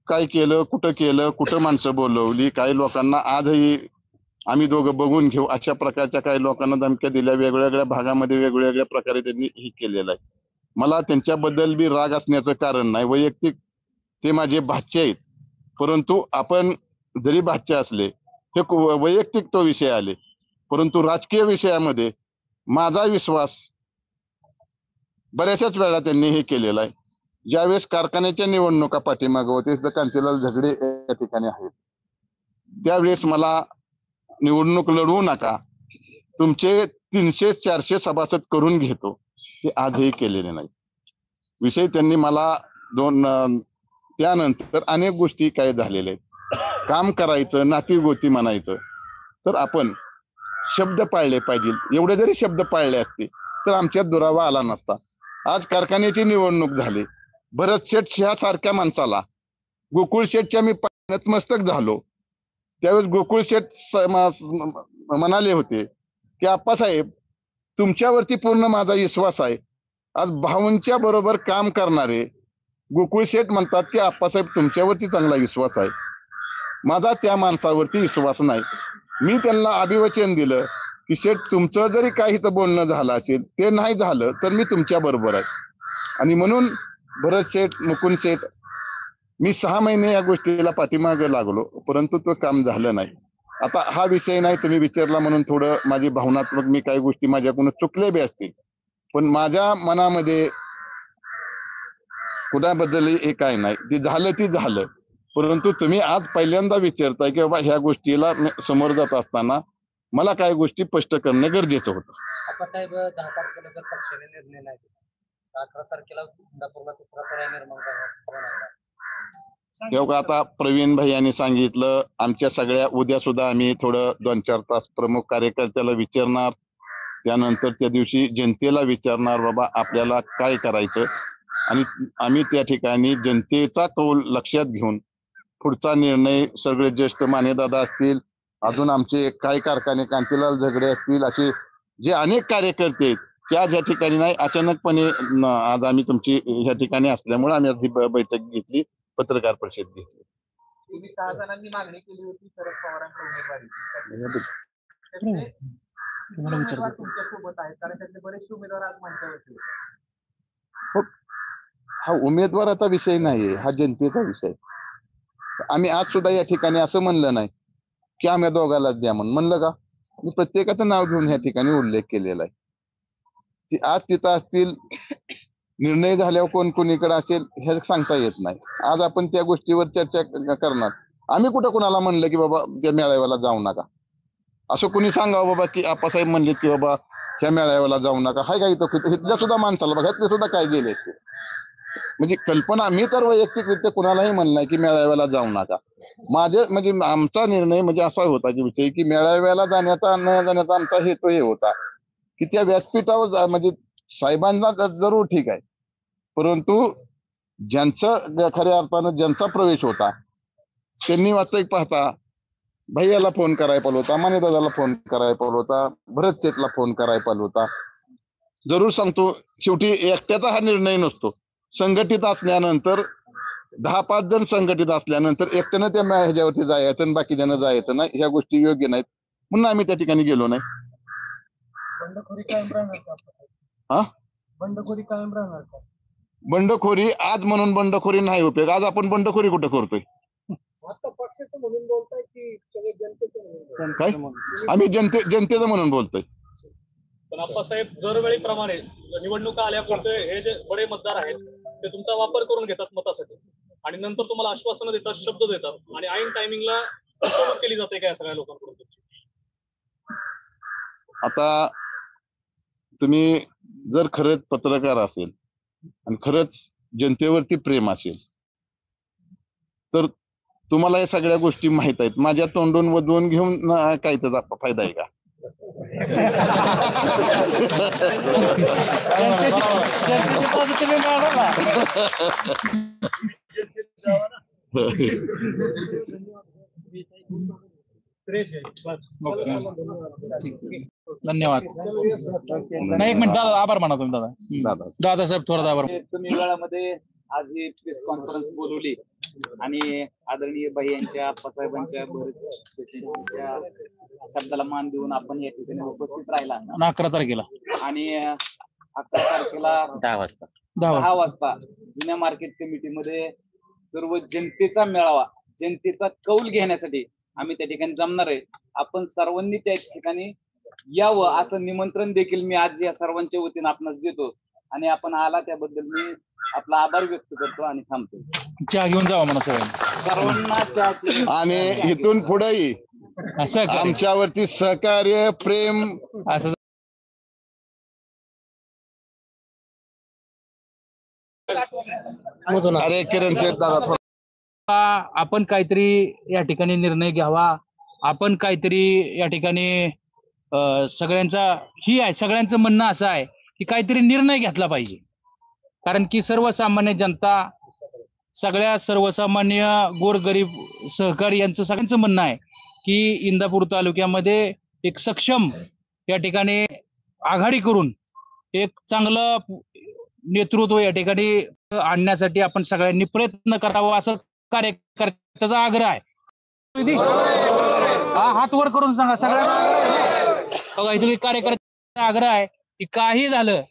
Speaker 2: काय केलं, कुठं माणसं बोलवली, काही लोकांना आजही आम्ही दोघं बघून घेऊ अशा प्रकारच्या काही लोकांना धमक्या दिल्या. वेगवेगळ्या भागामध्ये वेगवेगळ्या प्रकारे त्यांनी हे केलेलं आहे. मला त्यांच्याबद्दल बी राग असण्याचं कारण नाही. वैयक्तिक ते माझे भाचे आहेत, परंतु आपण जरी भाचे असले हे वैयक्तिक तो विषय आले, परंतु राजकीय विषयामध्ये माझा विश्वास बऱ्याचशाच वेळा त्यांनी हे केलेला आहे. ज्यावेळेस कारखान्याच्या निवडणुका पाठीमागं होते तर कांतीलाल झगडे या ठिकाणी आहेत, त्यावेळेस मला निवडणूक लढवू नका, तुमचे 300-400 सभासद करून घेतो, ते आजही केलेले नाही. विषय त्यांनी मला त्यानंतर अनेक गोष्टी काय झालेल्या आहेत. काम करायचं, नाती गोती म्हणायचं तर आपण शब्द पाळले पाहिजे. एवढे जरी शब्द पाळले असते तर आमच्यात दुरावा आला नसता. आज कारखान्याची निवडणूक झाली, भरत शेठ ह्या सारख्या माणसाला, गोकुळ शेठच्या मी नतमस्तक झालो त्यावेळेस गोकुळ शेठ म्हणाले होते की आप्पासाहेब तुमच्यावरती पूर्ण माझा विश्वास आहे. आज भाऊंच्या बरोबर काम करणारे गोकुळ शेठ म्हणतात की आप्पासाहेब तुमच्यावरती चांगला विश्वास आहे. माझा त्या माणसावरती विश्वास नाही. मी त्यांना अभिवचन दिलं की शेठ तुमचं जरी काही तर बोलणं झालं असेल ते नाही झालं तर मी तुमच्या बरोबर आहे. आणि म्हणून भरत शेठ मुकुंद शेठ मी 6 महिने या गोष्टीला पाठीमागे लागलो परंतु तो काम झालं नाही. आता हा विषय नाही तुम्ही विचारला म्हणून थोडं माझी भावनात्मक मी काही गोष्टी माझ्याकडून चुकले बी असतील पण माझ्या मनामध्ये कुणाबद्दल हे काय नाही. ते झालं ती झालं. परंतु तुम्ही आज पहिल्यांदा विचारताय की बाबा ह्या गोष्टीला समोर जात असताना मला काही गोष्टी स्पष्ट करणं गरजेचं होतं.
Speaker 4: आप्पासाहेब 10 तारखेला जर पक्षाने निर्णय नाही दिला 11 तारखेला इंदापूरला दुसरा पर्याय निर्माण करणार.
Speaker 2: तेव्हा आता प्रवीण भाई यांनी सांगितलं आमच्या सगळ्या उद्या सुद्धा आम्ही थोडं 2-4 तास प्रमुख कार्यकर्त्याला विचारणार. त्यानंतर त्या दिवशी जनतेला विचारणार बाबा आपल्याला काय करायचं आणि आम्ही त्या ठिकाणी जनतेचा कौल लक्षात घेऊन पुढचा निर्णय सगळे ज्येष्ठ मानेदादा असतील अजून आमचे काही कारखाने कांतीलाल झगडे असतील असे जे अनेक कार्यकर्ते आहेत ते आज या ठिकाणी नाही अचानकपणे आज आम्ही तुमची ह्या ठिकाणी असल्यामुळे आम्ही आज ही बैठक घेतली पत्रकार परिषद घेतली.
Speaker 4: तुम्ही 6 जणांनी मागणी केली होती शरद पवारांच्या उमेदवारी तुमच्या सोबत आहेत कारण त्याचे बरेचसे उमेदवार आज मंचावरती होते.
Speaker 2: हा उमेदवाराचा विषय नाही हा जनतेचा विषय. आम्ही आज सुद्धा या ठिकाणी असं म्हणलं नाही की आम्ही दोघांनाच द्या म्हणलं का. मी प्रत्येकाचं नाव घेऊन या ठिकाणी उल्लेख केलेला आहे. ती आज तिथं असतील निर्णय झाल्यावर कोण कोणीकडे असेल हे सांगता येत नाही. आज आपण त्या गोष्टीवर चर्चा करणार. आम्ही कुठं कुणाला म्हणलं की बाबा त्या मेळाव्याला जाऊ नका असं कुणी सांगावं बाबा की आप्पासाहेब म्हणलेत की बाबा त्या मेळाव्याला जाऊ नका. हाय काय इथल्या सुद्धा माणसाला बघा इथले सुद्धा काय गेले म्हणजे कल्पना मी तर वैयक्तिकरित्या कुणालाही म्हणणार की मेळाव्याला जाऊ नका. माझे म्हणजे आमचा निर्णय म्हणजे असा होता की विषय की मेळाव्याला जाण्याचा न जाण्याचा आमचा हेतू हे होता की त्या व्यासपीठावर म्हणजे साहेबांना जरूर ठीक आहे परंतु ज्यांचं खऱ्या अर्थानं ज्यांचा प्रवेश होता त्यांनी वास्तविक पाहता भैयाला फोन करायला पाहिजे होता मानेदादाला फोन करायला पाहिजे होता भरत शेठला फोन करायला पाहिजे होता. जरूर सांगतो शेवटी एकट्याचा हा निर्णय नसतो. संघटित असल्यानंतर 10-5 जण संघटित असल्यानंतर एकट्यानं त्या ह्याच्यावरती जायचं आणि बाकी जण जायचं नाही. ह्या गोष्टी योग्य नाहीत म्हणून आम्ही त्या ठिकाणी गेलो नाही.
Speaker 4: बंडखोरी कायम राहणार का?
Speaker 2: हा
Speaker 4: बंडखोरी कायम राहणार का?
Speaker 2: बंडखोरी आज म्हणून बंडखोरी नाही उपयोग. आज आपण बंडखोरी कुठं करतोय.
Speaker 4: आता पक्षाचं म्हणून बोलताय की जनतेचं
Speaker 2: काय आम्ही जनतेचं म्हणून बोलतोय.
Speaker 3: पण आप्पासाहेब दरवेळीप्रमाणे निवडणुका आल्यापुरते हे जे बडे मतदार आहेत ते तुमचा वापर करून घेतात मतासाठी आणि नंतर तुम्हाला आश्वासनं देतात शब्द देतात आणि ऐन टायमिंगला फसवणूक केली जाते काय सगळ्या लोकांकडून.
Speaker 2: आता तुम्ही जर खरंच पत्रकार असेल आणि खरंच जनतेवरती प्रेम असेल तर तुम्हाला या सगळ्या गोष्टी माहित आहेत. माझ्या तोंडून वधवून घेऊन काय त्याचा फायदा आहे का.
Speaker 1: धन्यवाद. नाही 1 मिनिट दादा आभार म्हणा तुम्ही दादा. दादासाहेब थोडा आभार.
Speaker 6: तुम्ही वेळामध्ये आज ही प्रेस कॉन्फरन्स बोलवली आणि आदरणीय भाई यांच्या आप्पासाहेबांच्या शब्दाला मान देऊन आपण या ठिकाणी उपस्थित राहिला
Speaker 1: 11 तारखेला
Speaker 6: आणि 11 तारखेला 10 वाजता जुन्या मार्केट कमिटीमध्ये सर्व जनतेचा मेळावा जनतेचा कौल घेण्यासाठी आम्ही त्या ठिकाणी जमणार आहे. आपण सर्वांनी त्या ठिकाणी यावं असं निमंत्रण देखील मी आज या सर्वांच्या वतीनं आपणास देतो आणि आपण आला त्याबद्दल मी आपला आभार व्यक्त करतो आणि थांबतो.
Speaker 1: चहा घेऊन जावा म्हणा
Speaker 6: सर्वांना चहा
Speaker 2: आणि इथून पुढेही
Speaker 1: असं
Speaker 2: आमच्यावरती सहकार्य प्रेम
Speaker 1: असं
Speaker 2: अरे किरण शेठ दादा
Speaker 1: आपण काहीतरी या ठिकाणी निर्णय घ्यावा. आपण काहीतरी या ठिकाणी सगळ्यांचं म्हणणं असं आहे की काहीतरी निर्णय घेतला पाहिजे. कारण की सर्वसामान्य जनता सगळ्या सर्वसामान्य गोरगरीब सहकारी यांचं सगळ्यांचं म्हणणं आहे की इंदापूर तालुक्यामध्ये एक सक्षम या ठिकाणी आघाडी करून एक चांगलं नेतृत्व या ठिकाणी आणण्यासाठी आपण सगळ्यांनी प्रयत्न करावा असं कार्यकर्त्याचा आग्रह आहे. हात वर करून सांगा सगळ्यांना. कार्यकर्त्याचा आग्रह आहे की काही झालं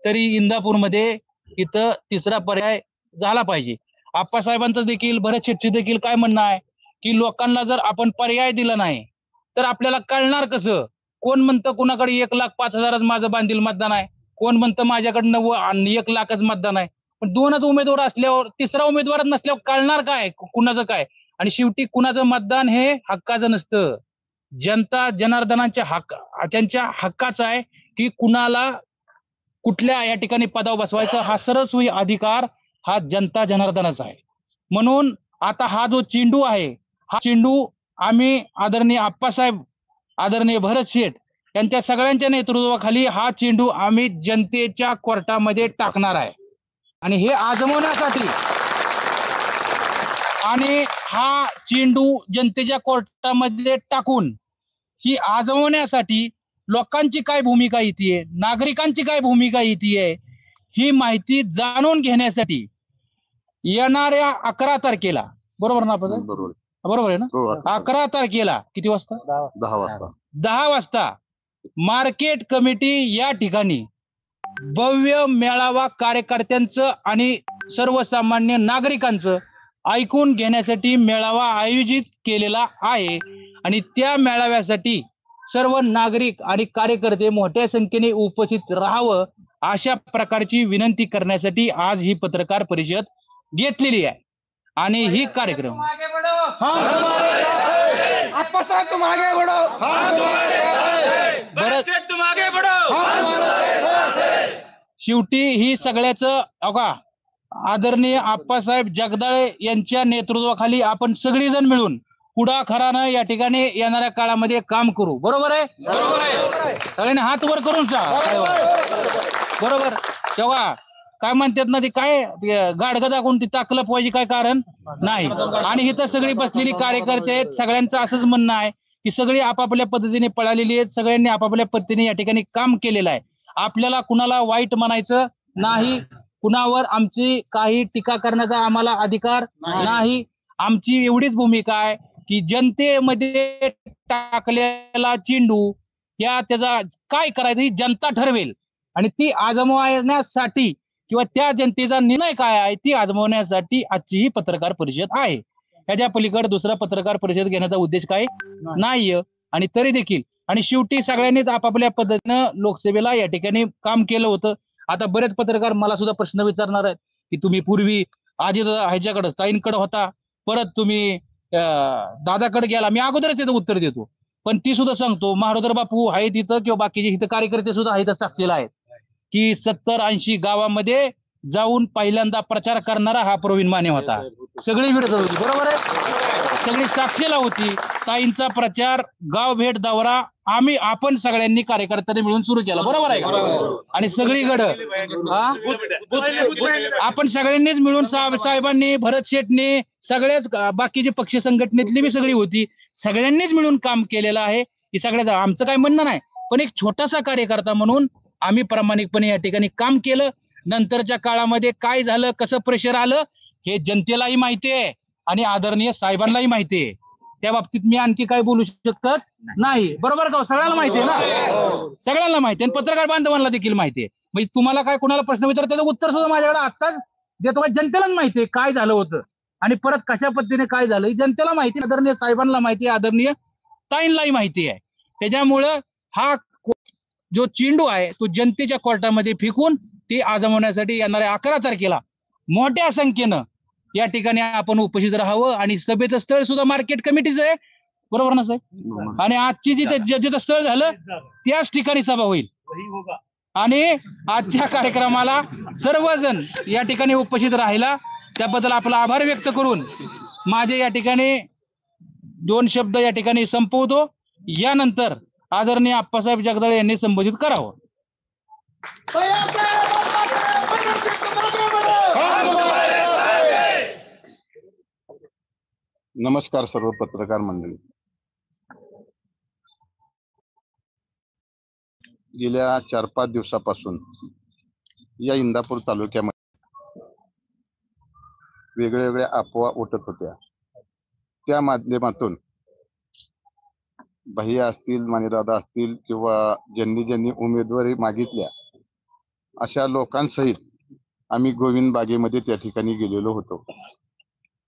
Speaker 1: तरी इंदापूरमध्ये इथं तिसरा पर्याय झाला पाहिजे. आप्पासाहेबांचं देखील भरत शेट्टी देखील काय म्हणणं आहे की लोकांना जर आपण पर्याय दिला नाही तर आपल्याला कळणार कसं. कोण म्हणतं कुणाकडे 1,05,000 माझं बांधील मतदान आहे, कोण म्हणतं माझ्याकडे 1,00,000च मतदान आहे. पण दोनच उमेदवार असल्यावर तिसरा उमेदवार नसल्यावर कळणार काय कुणाचं काय. आणि शेवटी कुणाचं मतदान हे हक्काचं नसतं. जनता जनार्दनांच्या त्यांच्या हक्काचं आहे की कुणाला कुठल्या या ठिकाणी पदावर बसवायचा हा सर्वस्वी अधिकार हा जनता जनार्दनाचा आहे. म्हणून आता हा जो चेंडू आहे हा चेंडू आम्ही आदरणीय आप्पासाहेब, आदरणीय भरत शेठ यांच्या सगळ्यांच्या नेतृत्वाखाली हा चेंडू आम्ही जनतेच्या कोर्टामध्ये टाकणार आहे. आणि हे आजमवण्यासाठी आणि हा चेंडू जनतेच्या कोर्टामध्ये टाकून ही आजमवण्यासाठी लोकांची काय भूमिका येते, नागरिकांची काय भूमिका येते ही माहिती जाणून घेण्यासाठी येणाऱ्या 11 तारखेला, बरोबर ना आपण, बरोबर आहे ना, 11 तारखेला किती वाजता, 10 वाजता मार्केट कमिटी या ठिकाणी भव्य मेळावा कार्यकर्त्यांचं आणि सर्वसामान्य नागरिकांचं ऐकून घेण्यासाठी मेळावा आयोजित केलेला आहे. आणि त्या मेळाव्यासाठी सर्व नागरिक आणि कार्यकर्ते मोठ्या संख्येने उपस्थित राहावं अशा प्रकारची विनंती करण्यासाठी आज ही पत्रकार परिषद घेतलेली आहे. आणि ही कार्यक्रम शेवटी ही सगळ्याचं अगा आदरणीय आप्पासाहेब जगदाळे यांच्या नेतृत्वाखाली आपण सगळीजण मिळून पुढाकारानं या ठिकाणी येणाऱ्या काळामध्ये काम करू. बरोबर आहे, सगळ्यांनी हात वर करून बरोबर. तेव्हा काय म्हणतात ना, ते काय गाडगदा कोणती ताकलं पाहिजे काय कारण नाही. आणि इथं सगळी बसलेली कार्यकर्ते आहेत, सगळ्यांचं असंच म्हणणं आहे की सगळी आपापल्या पद्धतीने पळालेली आहेत, सगळ्यांनी आपापल्या पद्धतीने या ठिकाणी काम केलेलं आहे. आपल्याला कुणाला वाईट म्हणायचं नाही, कुणावर आमची काही टीका करण्याचा आम्हाला अधिकार नाही. आमची एवढीच भूमिका आहे की जनतेमध्ये टाकलेला चेंडू या त्याचा काय करायचं ही जनता ठरवेल. आणि ती आजमावण्यासाठी किंवा त्या जनतेचा निर्णय काय आहे ती आजमावण्यासाठी आजची ही पत्रकार परिषद आहे. ह्याच्या पलीकडे दुसरा पत्रकार परिषद घेण्याचा उद्देश काय नाहीये. आणि तरी देखील आणि शेवटी सगळ्यांनीच आपापल्या पद्धतीनं लोकसेवेला या ठिकाणी काम केलं होतं. आता बरेच पत्रकार मला सुद्धा प्रश्न विचारणार आहेत की तुम्ही पूर्वी आजी ह्याच्याकडे ताईंकडे होता, परत तुम्ही दादाकडे गेला. मी अगोदरच त्याचं उत्तर देतो, पण ती सुद्धा सांगतो महारोदर बापू आहे तिथं किंवा बाकीचे इथं कार्यकर्ते सुद्धा आहेत साक्षीला आहेत की 70-80 गावामध्ये जाऊन पहिल्यांदा प्रचार करणारा हा प्रवीण माने होता. सगळी विरोध होती, बरोबर आहे, सगळी साक्षीला होती. ताईंचा प्रचार गाव भेट दौरा आपण सगळ्यांनी कार्यकर्त्यांनी मिळून सुरू केला, बरोबर आहे का. आणि सगळीकडं आपण सगळ्यांनीच मिळून साहेबांनी, भरत शेठने, सगळ्याच बाकीचे पक्ष संघटनेतली बी सगळी होती, सगळ्यांनीच मिळून काम केलेलं आहे. ही सगळ्याचं आमचं काय म्हणणं नाही, पण एक छोटासा कार्यकर्ता म्हणून आम्ही प्रामाणिकपणे या ठिकाणी काम केलं. नंतरच्या काळामध्ये काय झालं, कसं प्रेशर आलं हे जनतेलाही माहिती आहे आणि आदरणीय साहेबांनाही माहिती आहे. त्या बाबतीत मी आणखी काय बोलू शकत नाही, बरोबर का. सगळ्यांना माहिती आहे ना, सगळ्यांना माहिती आहे, पत्रकार बांधवांना देखील माहिती आहे. म्हणजे तुम्हाला काय कोणाला प्रश्न विचारतो त्याचं उत्तर सुद्धा माझ्याकडे आत्ताच देतो. जनतेलाच माहिती आहे काय झालं होतं आणि परत कशा पद्धतीने काय झालं ही जनतेला माहिती आहे, आदरणीय साहेबांना माहिती आहे, आदरणीय ताईंनाही माहिती आहे. त्याच्यामुळं हा जो चेंडू आहे तो जनतेच्या कोर्टामध्ये फेकून ती आजमावण्यासाठी येणाऱ्या 11 तारखेला मोठ्या संख्येनं या ठिकाणी आपण उपस्थित राहावं. आणि सभेचं स्थळ सुद्धा मार्केट कमिटीचं आहे, बरोबर ना साहेब. आणि आजची जिथं स्थळ झालं त्याच ठिकाणी सभा होईल. आणि आजच्या कार्यक्रमाला सर्वजण या ठिकाणी उपस्थित राहिला त्याबद्दल आपला आभार व्यक्त करून माझे या ठिकाणी 2 शब्द या ठिकाणी संपवतो. यानंतर आदरणीय आप्पासाहेब जगदाळे यांनी संबोधित करावं.
Speaker 2: नमस्कार सर्व पत्रकार मंडळी. गेल्या 4-5 दिवसापासून या इंदापूर तालुक्यामध्ये वेगळ्या अफवा उठत होत्या. त्या माध्यमातून भैया असतील, मानेदादा असतील किंवा ज्यांनी उमेदवारी मागितल्या अशा लोकांसहित आम्ही गोविंद बागेमध्ये त्या ठिकाणी गेलेलो होतो.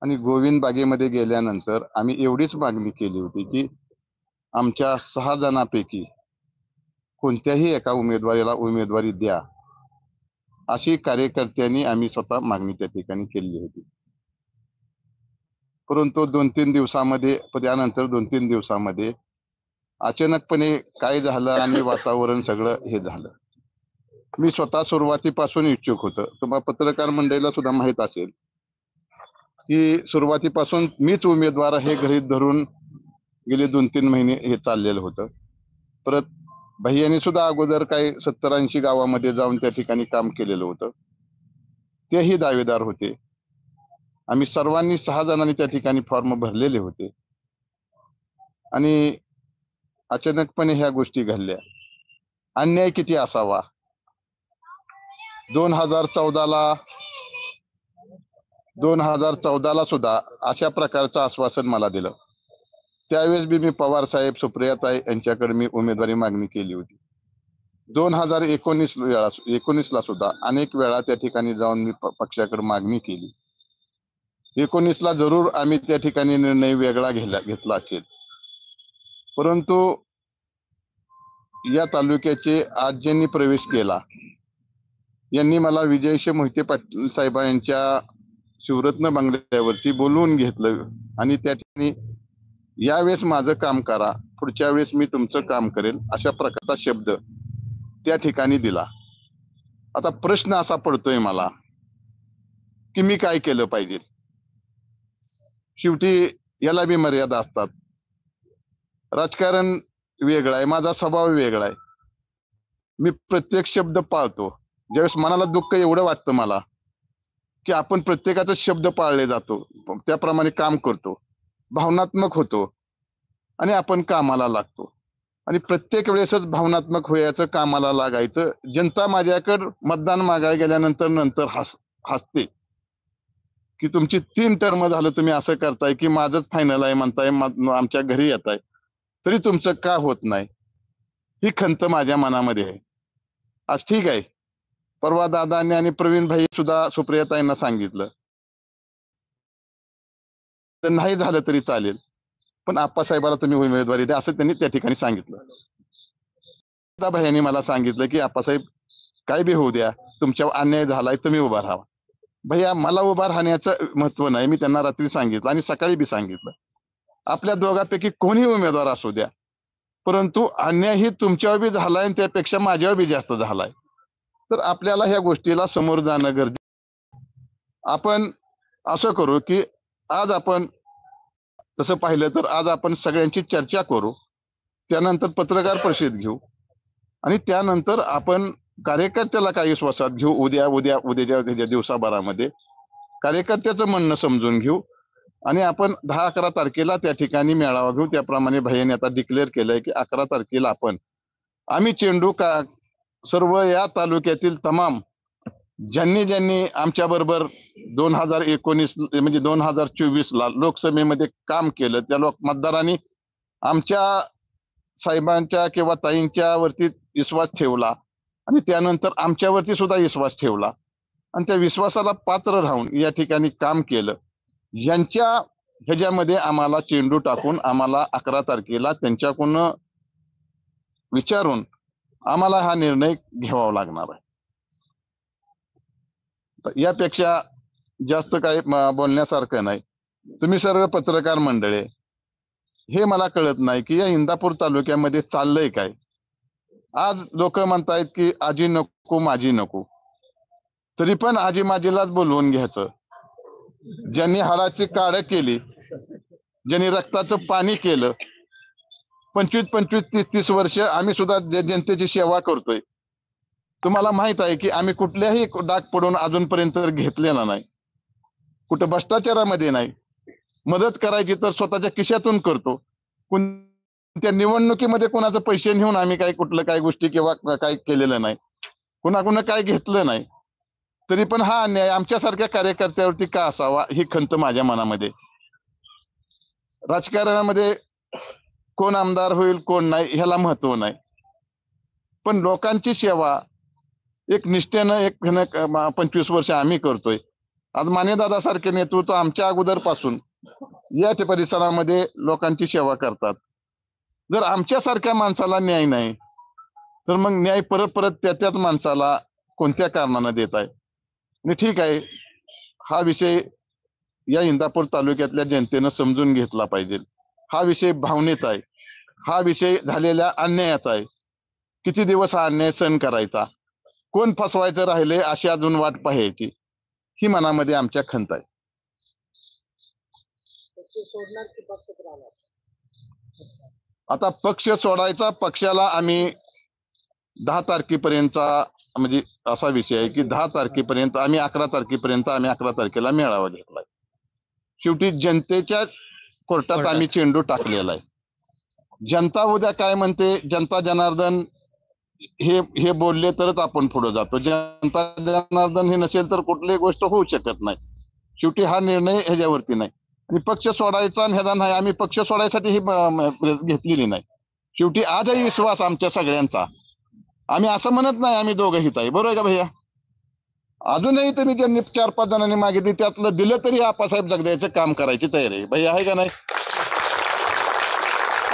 Speaker 2: आणि गोविंद बागेमध्ये गेल्यानंतर आम्ही एवढीच मागणी केली होती की आमच्या 6 जणांपैकी कोणत्याही एका उमेदवारीला उमेदवारी द्या, अशी कार्यकर्त्यांनी आम्ही स्वतः मागणी त्या ठिकाणी केली होती. परंतु 2-3 दिवसामध्ये त्यानंतर 2-3 दिवसामध्ये अचानकपणे काय झालं आणि वातावरण सगळं हे झालं. मी स्वतः सुरुवातीपासून इच्छुक होतो. तुम्हाला पत्रकार मंडळीला सुद्धा माहित असेल की सुरुवातीपासून मीच उमेदवार हे गृहीत धरून गेले 2-3 महिने हे चाललेलं होतं. परत भैयानी सुद्धा अगोदर काही 70-80 गावामध्ये जाऊन त्या ठिकाणी काम केलेलं होतं. तेही दावेदार होते. आम्ही सर्वांनी 6 जणांनी त्या ठिकाणी फॉर्म भरलेले होते. आणि अचानकपणे ह्या गोष्टी घडल्या. अन्याय किती असावा. 2014ला सुद्धा अशा प्रकारचं आश्वासन मला दिलं. त्यावेळेस मी पवार साहेब, सुप्रियाताई यांच्याकडे मी उमेदवारी मागणी केली होती. 2019ला सुद्धा अनेक वेळा त्या ठिकाणी जाऊन मी पक्षाकडे मागणी केली. 19ला जरूर आम्ही त्या ठिकाणी निर्णय वेगळा घेतला असेल. परंतु या तालुक्याचे आज ज्यांनी प्रवेश केला यांनी मला विजयशी मोहिते पाटील साहेबांच्या शिवरत्न बंगल्यावरती बोलवून घेतलं आणि त्या ठिकाणी यावेळेस माझं काम करा, पुढच्या वेळेस मी तुमचं काम करेल, अशा प्रकारचा शब्द त्या ठिकाणी दिला. आता प्रश्न असा पडतोय मला की मी काय केलं पाहिजे. शेवटी याला बी मर्यादा असतात. राजकारण वेगळं आहे, माझा स्वभाव वेगळा आहे. मी प्रत्येक शब्द पाळतो. ज्यावेळेस मनाला दुःख एवढं वाटतं मला की आपण प्रत्येकाचा शब्द पाळले जातो, त्याप्रमाणे काम करतो, भावनात्मक होतो आणि आपण कामाला लागतो. आणि प्रत्येक वेळेसच भावनात्मक व्हायचं, कामाला लागायचं. जनता माझ्याकडे मतदान मागायला गेल्यानंतर हसते की तुमची 3 टर्म झालं, तुम्ही असं करताय की माझंच फायनल आहे म्हणताय, आमच्या घरी येताय, तरी तुमचं का होत नाही, ही खंत माझ्या मनामध्ये आहे. आज ठीक आहे, परवा दादांनी आणि प्रवीण भाई सुद्धा सुप्रियाताईंना सांगितलं तर नाही झालं तरी चालेल, पण आप्पासाहेबाला तुम्ही उमेदवारी द्या, असं त्यांनी त्या ठिकाणी सांगितलं. भाईंनी मला सांगितलं की आप्पासाहेब काय बी होऊ द्या, तुमच्यावर अन्याय झालाय, तुम्ही उभा राहा. भैया मला उभा राहण्याचं महत्व नाही. मी त्यांना रात्री सांगितलं आणि सकाळी बी सांगितलं, आपल्या दोघांपैकी कोणी उमेदवार असू द्या, परंतु अन्याय ही तुमच्यावर बी झालाय आणि त्यापेक्षा माझ्यावर बी जास्त झालाय. तर आपल्याला ह्या गोष्टीला समोर जाणं गरजेचं. आपण असं करू की आज आपण तसं पाहिलं तर आज आपण सगळ्यांची चर्चा करू, त्यानंतर पत्रकार परिषद घेऊ आणि त्यानंतर आपण कार्यकर्त्याला काही विश्वासात घेऊ. उद्याच्या दिवसाभरामध्ये कार्यकर्त्याचं म्हणणं समजून घेऊ आणि आपण 10-11 तारखेला त्या ठिकाणी मेळावा घेऊ. त्याप्रमाणे भैयाने आता डिक्लेअर केलंय की 11 तारखेला आम्ही चेंडू का सर्व या तालुक्यातील तमाम ज्यांनी आमच्या बरोबर 2019 म्हणजे 2024ला लोकसभेमध्ये काम केलं, त्या मतदारांनी आमच्या साहेबांच्या किंवा ताईंच्या वरती विश्वास ठेवला आणि त्यानंतर आमच्यावरती सुद्धा विश्वास ठेवला आणि त्या विश्वासाला पात्र राहून या ठिकाणी काम केलं. यांच्या ह्याच्यामध्ये आम्हाला चेंडू टाकून आम्हाला 11 तारखेला त्यांच्याकडून विचारून आम्हाला हा निर्णय घ्यावा लागणार आहे. यापेक्षा जास्त काही बोलण्यासारखं नाही. तुम्ही सर्व पत्रकार मंडळी, हे मला कळत नाही की या इंदापूर तालुक्यामध्ये चाललंय काय. आज लोक म्हणतायत की आजी नको माझी नको, तरी पण आजी माझीलाच बोलवून घ्यायचं. ज्यांनी हाडाची काढ केली, ज्यांनी रक्ताचं पाणी केलं, 25-25, 30-30 वर्ष आम्ही सुद्धा जनतेची सेवा करतोय. तुम्हाला माहित आहे की आम्ही कुठल्याही डाग पडून अजूनपर्यंत घेतलेला नाही, कुठं भ्रष्टाचारामध्ये नाही. मदत करायची तर स्वतःच्या खिशातून करतो. त्या निवडणुकीमध्ये कोणाचे पैसे नेऊन आम्ही काही कुठलं काही गोष्टी किंवा काही केलेलं नाही, कुणाकुणा काय घेतलं नाही. तरी पण हा अन्याय आमच्यासारख्या कार्यकर्त्यावरती का असावा ही खंत माझ्या मनामध्ये. राजकारणामध्ये कोण आमदार होईल कोण नाही ह्याला महत्व नाही, पण लोकांची सेवा एक निष्ठेनं 25 वर्ष आम्ही करतोय. आज मानेदादा सारखे नेतृत्व आमच्या अगोदरपासून या परिसरामध्ये लोकांची सेवा करतात. जर आमच्यासारख्या माणसाला न्याय नाही तर मग न्याय परत परत त्याच माणसाला कोणत्या कारणानं देत आहे. आणि ठीक आहे, हा विषय या इंदापूर तालुक्यातल्या जनतेनं समजून घेतला पाहिजे. हा विषय भावनेचा आहे, हा विषय झालेल्या अन्यायाचा आहे. किती दिवस हा अन्याय सहन करायचा, कोण फसवायचं राहिले अशी अजून वाट पाहायची, ही मनामध्ये आमच्या खंत आहे. आता पक्ष सोडायचा, पक्षाला आम्ही 10 तारखेपर्यंतचा म्हणजे असा विषय आहे की 10 तारखेपर्यंत आम्ही 11 तारखेपर्यंत आम्ही 11 तारखेला मेळावा घेतलाय. शेवटी जनतेच्या कोर्टात आम्ही चेंडू टाकलेला आहे. जनता उद्या काय म्हणते, जनता जनार्दन हे बोलले तरच आपण पुढे जातो. जनता जनार्दन हे नसेल तर कुठलीही गोष्ट होऊ शकत नाही. शेवटी हा निर्णय ह्याच्यावरती नाही. आणि पक्ष सोडायचा आणि ह्याचा नाही, आम्ही पक्ष सोडायसाठी ही घेतलेली नाही. शेवटी आजही विश्वास आमच्या सगळ्यांचा, आम्ही असं म्हणत नाही आम्ही दोघं हित आहे, बरोबर आहे का भैया? अजूनही तुम्ही ज्यांनी 4-5 जणांनी मागितली त्यातलं दिलं तरी आप्पासाहेब जगद्याचं काम करायची तयारी आहे भैया, आहे का नाही?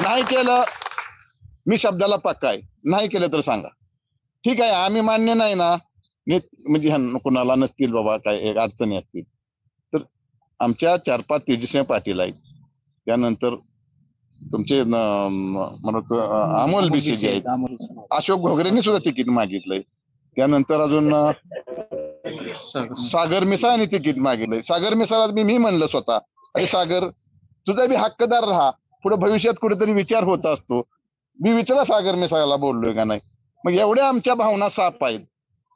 Speaker 2: नाही केलं मी शब्दाला पक्का आहे, नाही केलं तर सांगा. ठीक आहे, आम्ही मान्य नाही ना म्हणजे कुणाला नसतील बाबा काय अडचणी असतील तर आमच्या 4-5 तेजस्वी पाटील आहेत, त्यानंतर तुमचे म्हणत अमोल बिसे जे आहेत, अशोक घोगरेंनी सुद्धा तिकीट मागितलंय, त्यानंतर अजून सागर मिसाळने तिकीट मागितलंय. सागर मिसाळ मी म्हणलं स्वतः, अरे सागर तुझा बी हक्कदार राहा, पुढे भविष्यात कुठेतरी विचार होत असतो. मी विचारा सागर मिसाळला बोललोय का नाही. मग एवढ्या आमच्या भावना साफ आहेत,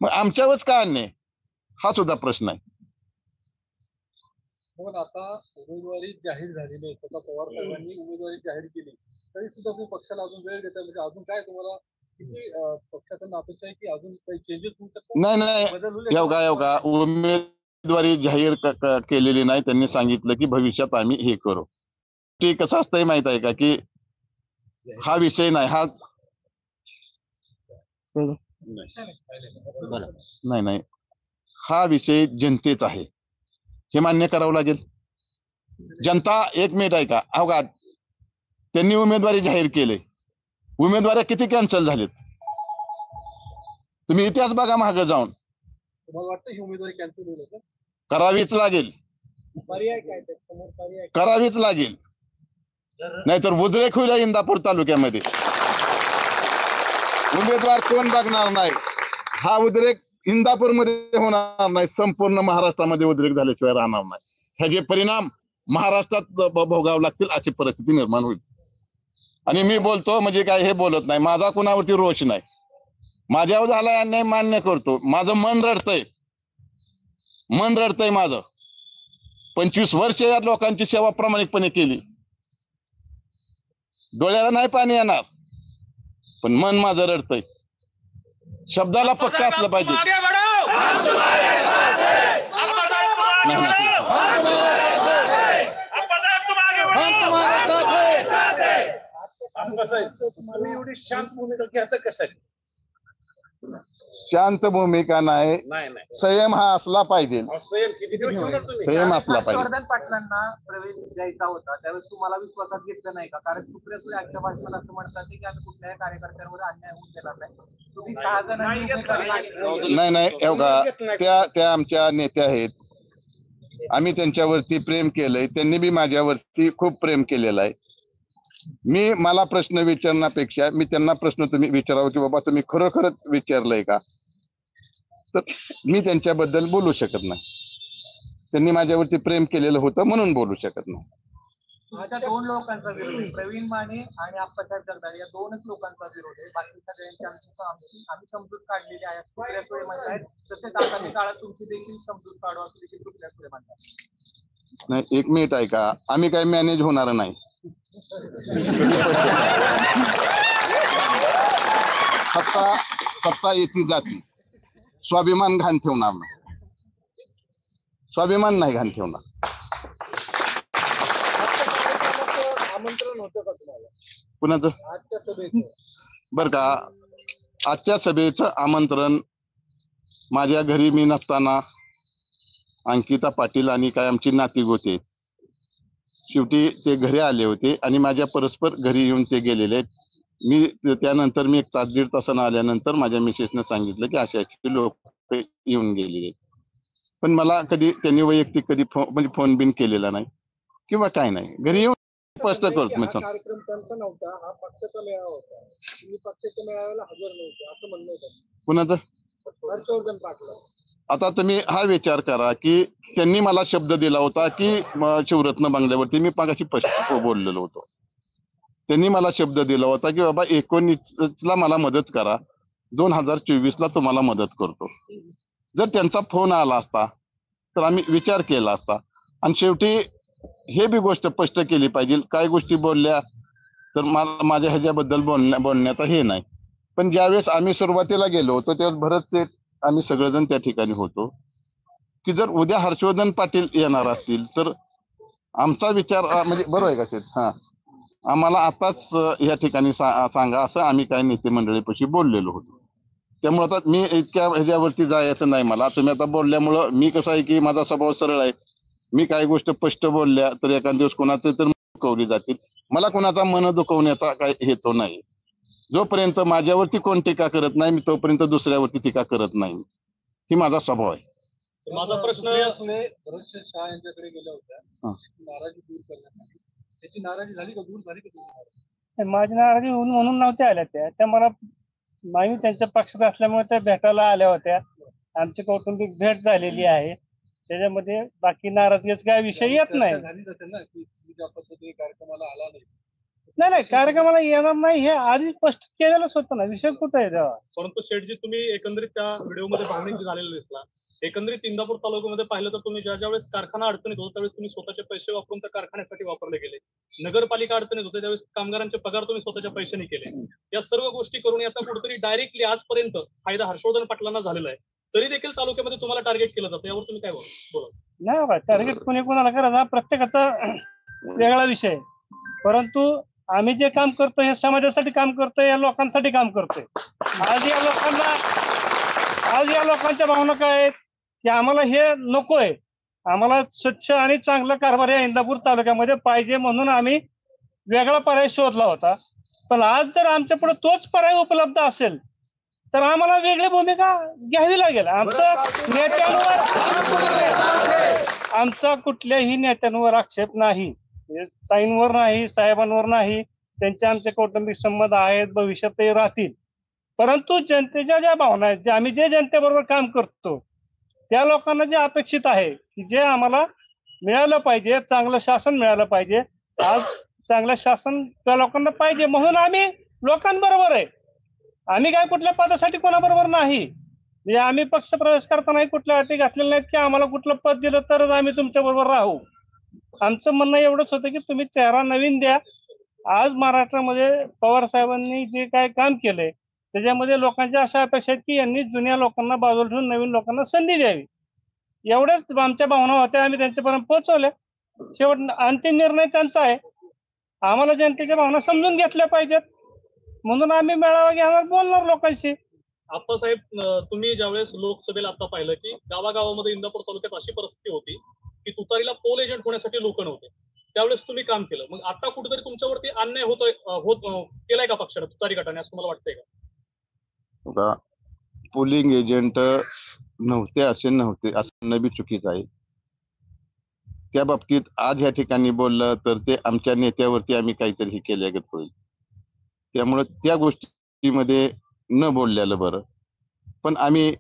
Speaker 2: मग आमच्यावरच का अन्याय हा सुद्धा प्रश्न आहे.
Speaker 3: पण आता उमेदवारी जाहीर झालेली आहे, स्वतः पवार साहेबांनी उमेदवारी जाहीर केली तरी सुद्धा तुम्ही पक्षाला अजून वेळ देता, म्हणजे अजून काय तुम्हाला किती पक्षाकडून अपेक्षा आहे की अजून काही चेंजेस होऊ शकतात?
Speaker 2: नाही एवढा उमेदवारी जाहीर केलेली नाही. त्यांनी सांगितलं की भविष्यात आम्ही हे करू. ते कसं असतंय माहित आहे का की हा विषय नाही, हा नाही हा विषय जनतेचा आहे, हे मान्य करावं लागेल. जनता एक मिनिट आहे का, हो का, त्यांनी उमेदवारी जाहीर केले, उमेदवारी किती कॅन्सल झालेत तुम्ही इतिहास बघा मागे जाऊन.
Speaker 3: तुम्हाला वाटतं ही उमेदवारी कॅन्सल होईल का?
Speaker 2: करावीच लागेल,
Speaker 3: पर्याय काय समोर पर्याय
Speaker 2: करावीच लागेल, नाहीतर उद्रेक होईल इंदापूर तालुक्यामध्ये. उमेदवार कोण बघणार नाही, हा उद्रेक इंदापूरमध्ये होणार नाही, संपूर्ण महाराष्ट्रामध्ये उद्रेक झाल्याशिवाय राहणार नाही. ह्याचे परिणाम महाराष्ट्रात भोगावे लागतील अशी परिस्थिती निर्माण होईल. आणि मी बोलतो म्हणजे काय हे बोलत नाही, माझा कुणावरती रोष नाही, माझ्यावर झालाय अन्याय मान्य करतो. माझं मन रडतंय माझं. 25 वर्ष या लोकांची सेवा प्रामाणिकपणे केली, डोळ्याला नाही पाणी येणार पण मन माझं रडतंय. शब्दाला पक्का असलं पाहिजे.
Speaker 3: एवढी शांत भूमिका घ्यायचं कसं?
Speaker 2: शांत भूमिका नाही, संयम हा असला पाहिजे, संयम असला पाहिजे.
Speaker 4: हर्षवर्धन पाटलांना प्रवेश द्यायचा होता त्यावेळेस तुम्हाला विश्वासात घेतलं नाही का? कारण सुप्रिया आजच्या भाषणात असं म्हणतात की आम्ही कुठल्याही कार्यकर्त्यांवर अन्याय होऊन देणार नाही. तुम्ही 6 जणांनी
Speaker 2: नाही त्या आमच्या नेत्या आहेत, आम्ही त्यांच्यावरती प्रेम केलंय, त्यांनी बी माझ्यावरती खूप प्रेम केलेलं आहे. मला प्रश्न विचारण्यापेक्षा मी त्यांना प्रश्न तुम्ही विचारावं की बाबा तुम्ही खरोखरच विचारलंय का, तर मी त्यांच्याबद्दल बोलू शकत नाही. त्यांनी माझ्यावरती प्रेम केलेलं होतं म्हणून बोलू शकत नाही.
Speaker 4: आता 2 लोकांचा विरोध आहे, प्रवीण माने आणि आप्पासाहेब जगदाळे या 2च लोकांचा विरोध आहे. बाकी सगळ्यांची आम्ही समजूत काढलेली आहे सुप्रिया सुळे म्हणतायत, तसेच आगामी काळात तुमची देखील समजूत काढू असं देखील सुप्रिया सुळे म्हणतात.
Speaker 2: नाही, 1 मिनिट आहे का, आम्ही काही मॅनेज होणार नाही. सत्ता येते जाती, स्वाभिमान घाण ठेवणार नाही, स्वाभिमान नाही घाण ठेवणार.
Speaker 4: आमंत्रण होतं का तुम्हाला
Speaker 2: कुणाचं?
Speaker 4: आजच्या सभेचं?
Speaker 2: बर का, आजच्या सभेचं आमंत्रण माझ्या घरी मी नसताना अंकिता पाटील आणि काय आमची नातीग होते, शेवटी ते घरी आले होते आणि माझ्या परस्पर घरी येऊन ते गेलेले आहेत. त्यानंतर मी 1 तास 1.5 तासानं आल्यानंतर माझ्या मिसेसनं सांगितलं की अशा लोक येऊन गेलेले, पण मला कधी त्यांनी वैयक्तिक कधी म्हणजे फोन बिन केलेला नाही किंवा काय नाही. घरी येऊन स्पष्ट करतो मी.
Speaker 4: कार्यक्रम त्यांचा नव्हता, हा पक्षाचा मेळावा होता, तुम्ही पक्षाच्या मेळाव्याला हजर नव्हते असं म्हणणं होतं.
Speaker 2: कुणाचं?
Speaker 4: हर्षवर्धन पाटील.
Speaker 2: आता तुम्ही हा विचार करा की त्यांनी मला शब्द दिला होता की शिवरत्न बंगल्यावरती मी मागाशी बोललेलो होतो. त्यांनी मला शब्द दिला होता की बाबा 19ला मला मदत करा, 2024ला तुम्हाला मदत करतो. जर त्यांचा फोन आला असता तर आम्ही विचार केला असता. आणि शेवटी हे बी गोष्ट स्पष्ट केली पाहिजे, काय गोष्टी बोलल्या तर मला माझ्या ह्याच्याबद्दल बोलण्याचा हे नाही. पण ज्यावेळेस आम्ही सुरुवातीला गेलो होतो त्यावेळेस भरत शेठ आम्ही सगळेजण त्या ठिकाणी होतो की जर उद्या हर्षवर्धन पाटील येणार असतील तर आमचा विचार म्हणजे बरोबर आहे का शेठ? हा, आम्हाला आताच या ठिकाणी सांगा असं आम्ही काही नेते मंडळीपाशी बोललेलो होतो. त्यामुळे आता मी इतक्या ह्याच्यावरती जायचं नाही मला. तुम्ही आता बोलल्यामुळं मी कसं आहे की माझा स्वभाव सरळ आहे, मी काही गोष्ट स्पष्ट बोलल्या तर एखाद दिवस कोणाचे तर दुखवली जातील. मला कोणाचा मन दुखवण्याचा काही हेतू नाही. जोपर्यंत माझ्यावरती कोण टीका करत नाही मी तोपर्यंत दुसऱ्यावरती टीका करत नाही, ही माझा स्वभाव आहे.
Speaker 3: माझा प्रश्न
Speaker 4: भरत शहा यांच्याकडे गेल्या होत्या नाराजी दूर करण्यासाठी, त्याची नाराजी झाली का, दूर झाली का?
Speaker 5: माझी नाराजी म्हणून नव्हत्या आल्या त्या मला मी त्यांच्या पक्षात असल्यामुळे त्या भेटायला आल्या होत्या. आमची कौटुंबिक भेट झालेली आहे, त्याच्यामध्ये बाकी नाराजगीचा काय विषय येत नाही.
Speaker 4: झाली असेल ना की ज्या पद्धतीने कार्यक्रमाला आला
Speaker 5: नाही कार्यक्रमाला येणार नाही हे आधी स्पष्ट केलेलंच होतं ना, विषय कुठं आहे तेव्हा.
Speaker 3: परंतु शेठजी तुम्ही एकंदरीत त्या व्हिडिओमध्ये भावनिक झालेला दिसला. एकंदरीत इंदापूर तालुक्यामध्ये पाहिलं तर तुम्ही ज्या वेळेस कारखाना अडचणीत होता त्यावेळेस तुम्ही स्वतःचे पैसे वापरून त्या कारखान्यासाठी वापरले गेले. नगरपालिका अडचणीत होते त्यावेळेस कामगारांचे पगार तुम्ही स्वतःच्या पैशाने केले. या सर्व गोष्टी करून आता कुठेतरी डायरेक्टली आजपर्यंत फायदा हर्षवर्धन पाटलांना झालेला आहे, तरी देखील तालुक्यामध्ये तुम्हाला टार्गेट केलं जातं, यावर तुम्ही काय बोला?
Speaker 5: नाही बा, टार्गेट कोणी कोणाला करायचं हा प्रत्येकाचा वेगळा विषय आहे. परंतु आम्ही जे काम करतोय हे समाजासाठी काम करतोय, या लोकांसाठी काम करतोय. आज या लोकांच्या भावना काय आहेत की आम्हाला हे नकोय, आम्हाला स्वच्छ आणि चांगलं कारभार या इंदापूर तालुक्यामध्ये पाहिजे म्हणून आम्ही वेगळा पर्याय शोधला होता. पण आज जर आमच्या पुढे तोच पर्याय उपलब्ध असेल तर आम्हाला वेगळी भूमिका घ्यावी लागेल. आमचा कुठल्याही नेत्यांवर आक्षेप नाही, ताईंवर नाही, साहेबांवर नाही. त्यांचे आमचे कौटुंबिक संबंध आहेत, भविष्यातही राहतील. परंतु जनतेच्या ज्या भावना आहेत, आम्ही जे जनतेबरोबर काम करतो त्या लोकांना जे अपेक्षित आहे की जे आम्हाला मिळालं पाहिजे, चांगलं शासन मिळालं पाहिजे. आज चांगलं शासन त्या लोकांना पाहिजे म्हणून आम्ही लोकांबरोबर आहे. आम्ही काय कुठल्या पदासाठी कोणाबरोबर नाही. म्हणजे आम्ही पक्ष प्रवेश करतानाही कुठल्या अटी घातलेल्या नाहीत की आम्हाला कुठलं पद दिलं तरच आम्ही तुमच्या बरोबर राहू. आमचं म्हणणं एवढंच होतं की तुम्ही चेहरा नवीन द्या. आज महाराष्ट्रामध्ये पवार साहेबांनी जे काय काम केलंय त्याच्यामध्ये लोकांच्या अशा अपेक्षा आहेत की यांनी जुन्या लोकांना बाजूला ठेवून नवीन लोकांना संधी द्यावी. एवढ्याच आमच्या भावना होत्या, आम्ही त्यांच्यापर्यंत पोहोचवल्या. शेवट अंतिम निर्णय त्यांचा आहे. आम्हाला जनतेच्या भावना समजून घेतल्या पाहिजेत म्हणून आम्ही मेळावा घेणार, बोलणार लोकांशी.
Speaker 3: आप्पासाहेब, तुम्ही ज्यावेळेस लोकसभेला आता पाहिलं की गावागावामध्ये इंदापूर तालुक्यात अशी परिस्थिती होती की तुतारीला पोल एजंट होण्यासाठी लोक नव्हते, त्यावेळेस तुम्ही काम केलं. मग आता कुठेतरी तुमच्यावरती अन्याय केलाय का पक्षाने, तुतारी गटाने, असं मला वाटतंय का?
Speaker 2: पोलिंग एजंट नव्हते असं नवी चुकीचं आहे. त्या बाबतीत आज या ठिकाणी बोललं तर ते आमच्या नेत्यावरती आम्ही काहीतरी हे केल्यागत होईल. त्यामुळे त्या गोष्टीमध्ये न बोललेलं बरं. पण आम्ही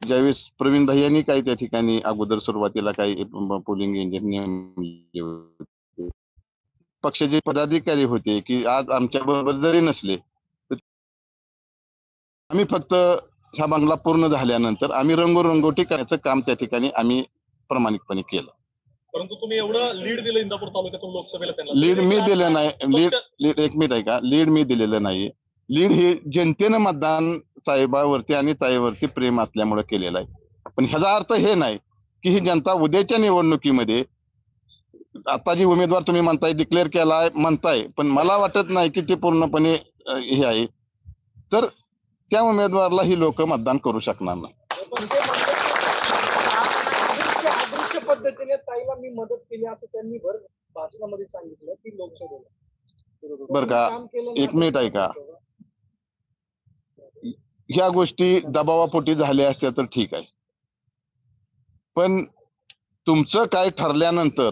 Speaker 2: ज्यावेळेस प्रवीण भैयांनी काही त्या ठिकाणी अगोदर सुरुवातीला काही पोलिंग एजंट नेमले होते, पक्षाचे पदाधिकारी होते की आज आमच्या बरोबर जरी नसले तर आम्ही फक्त हा बंगला पूर्ण झाल्यानंतर आम्ही रंगोटी करण्याचं काम त्या ठिकाणी आम्ही प्रामाणिकपणे केलं.
Speaker 3: परंतु तुम्ही एवढं लीड दिलं इंदापूर तालुक्यातून लोकसभेला त्यांना.
Speaker 2: लीड मी दिलं नाही. लीड एक मिनिट आहे का, लीड मी दिलेलं नाही. लीड हे जनतेनं मतदान साहेबावरती आणि ताईवरती प्रेम असल्यामुळे केलेलं आहे. पण ह्याचा अर्थ हे नाही की ही जनता उद्याच्या निवडणुकीमध्ये आता जी उमेदवार तुम्ही म्हणताय डिक्लेअर केलाय म्हणताय, पण मला वाटत नाही की ते पूर्णपणे हे आहे, तर त्या उमेदवाराला ही लोक मतदान करू शकणार नाही.
Speaker 4: अदृश्य पद्धतीने ताईला मी मदत केली असं त्यांनी भर भाषणामध्ये सांगितलं की लोकसभेला.
Speaker 2: बरं का, एक मिनिट आहे का, ह्या गोष्टी दबावापोटी झाल्या असत्या तर ठीक आहे, पण तुमचं काय ठरल्यानंतर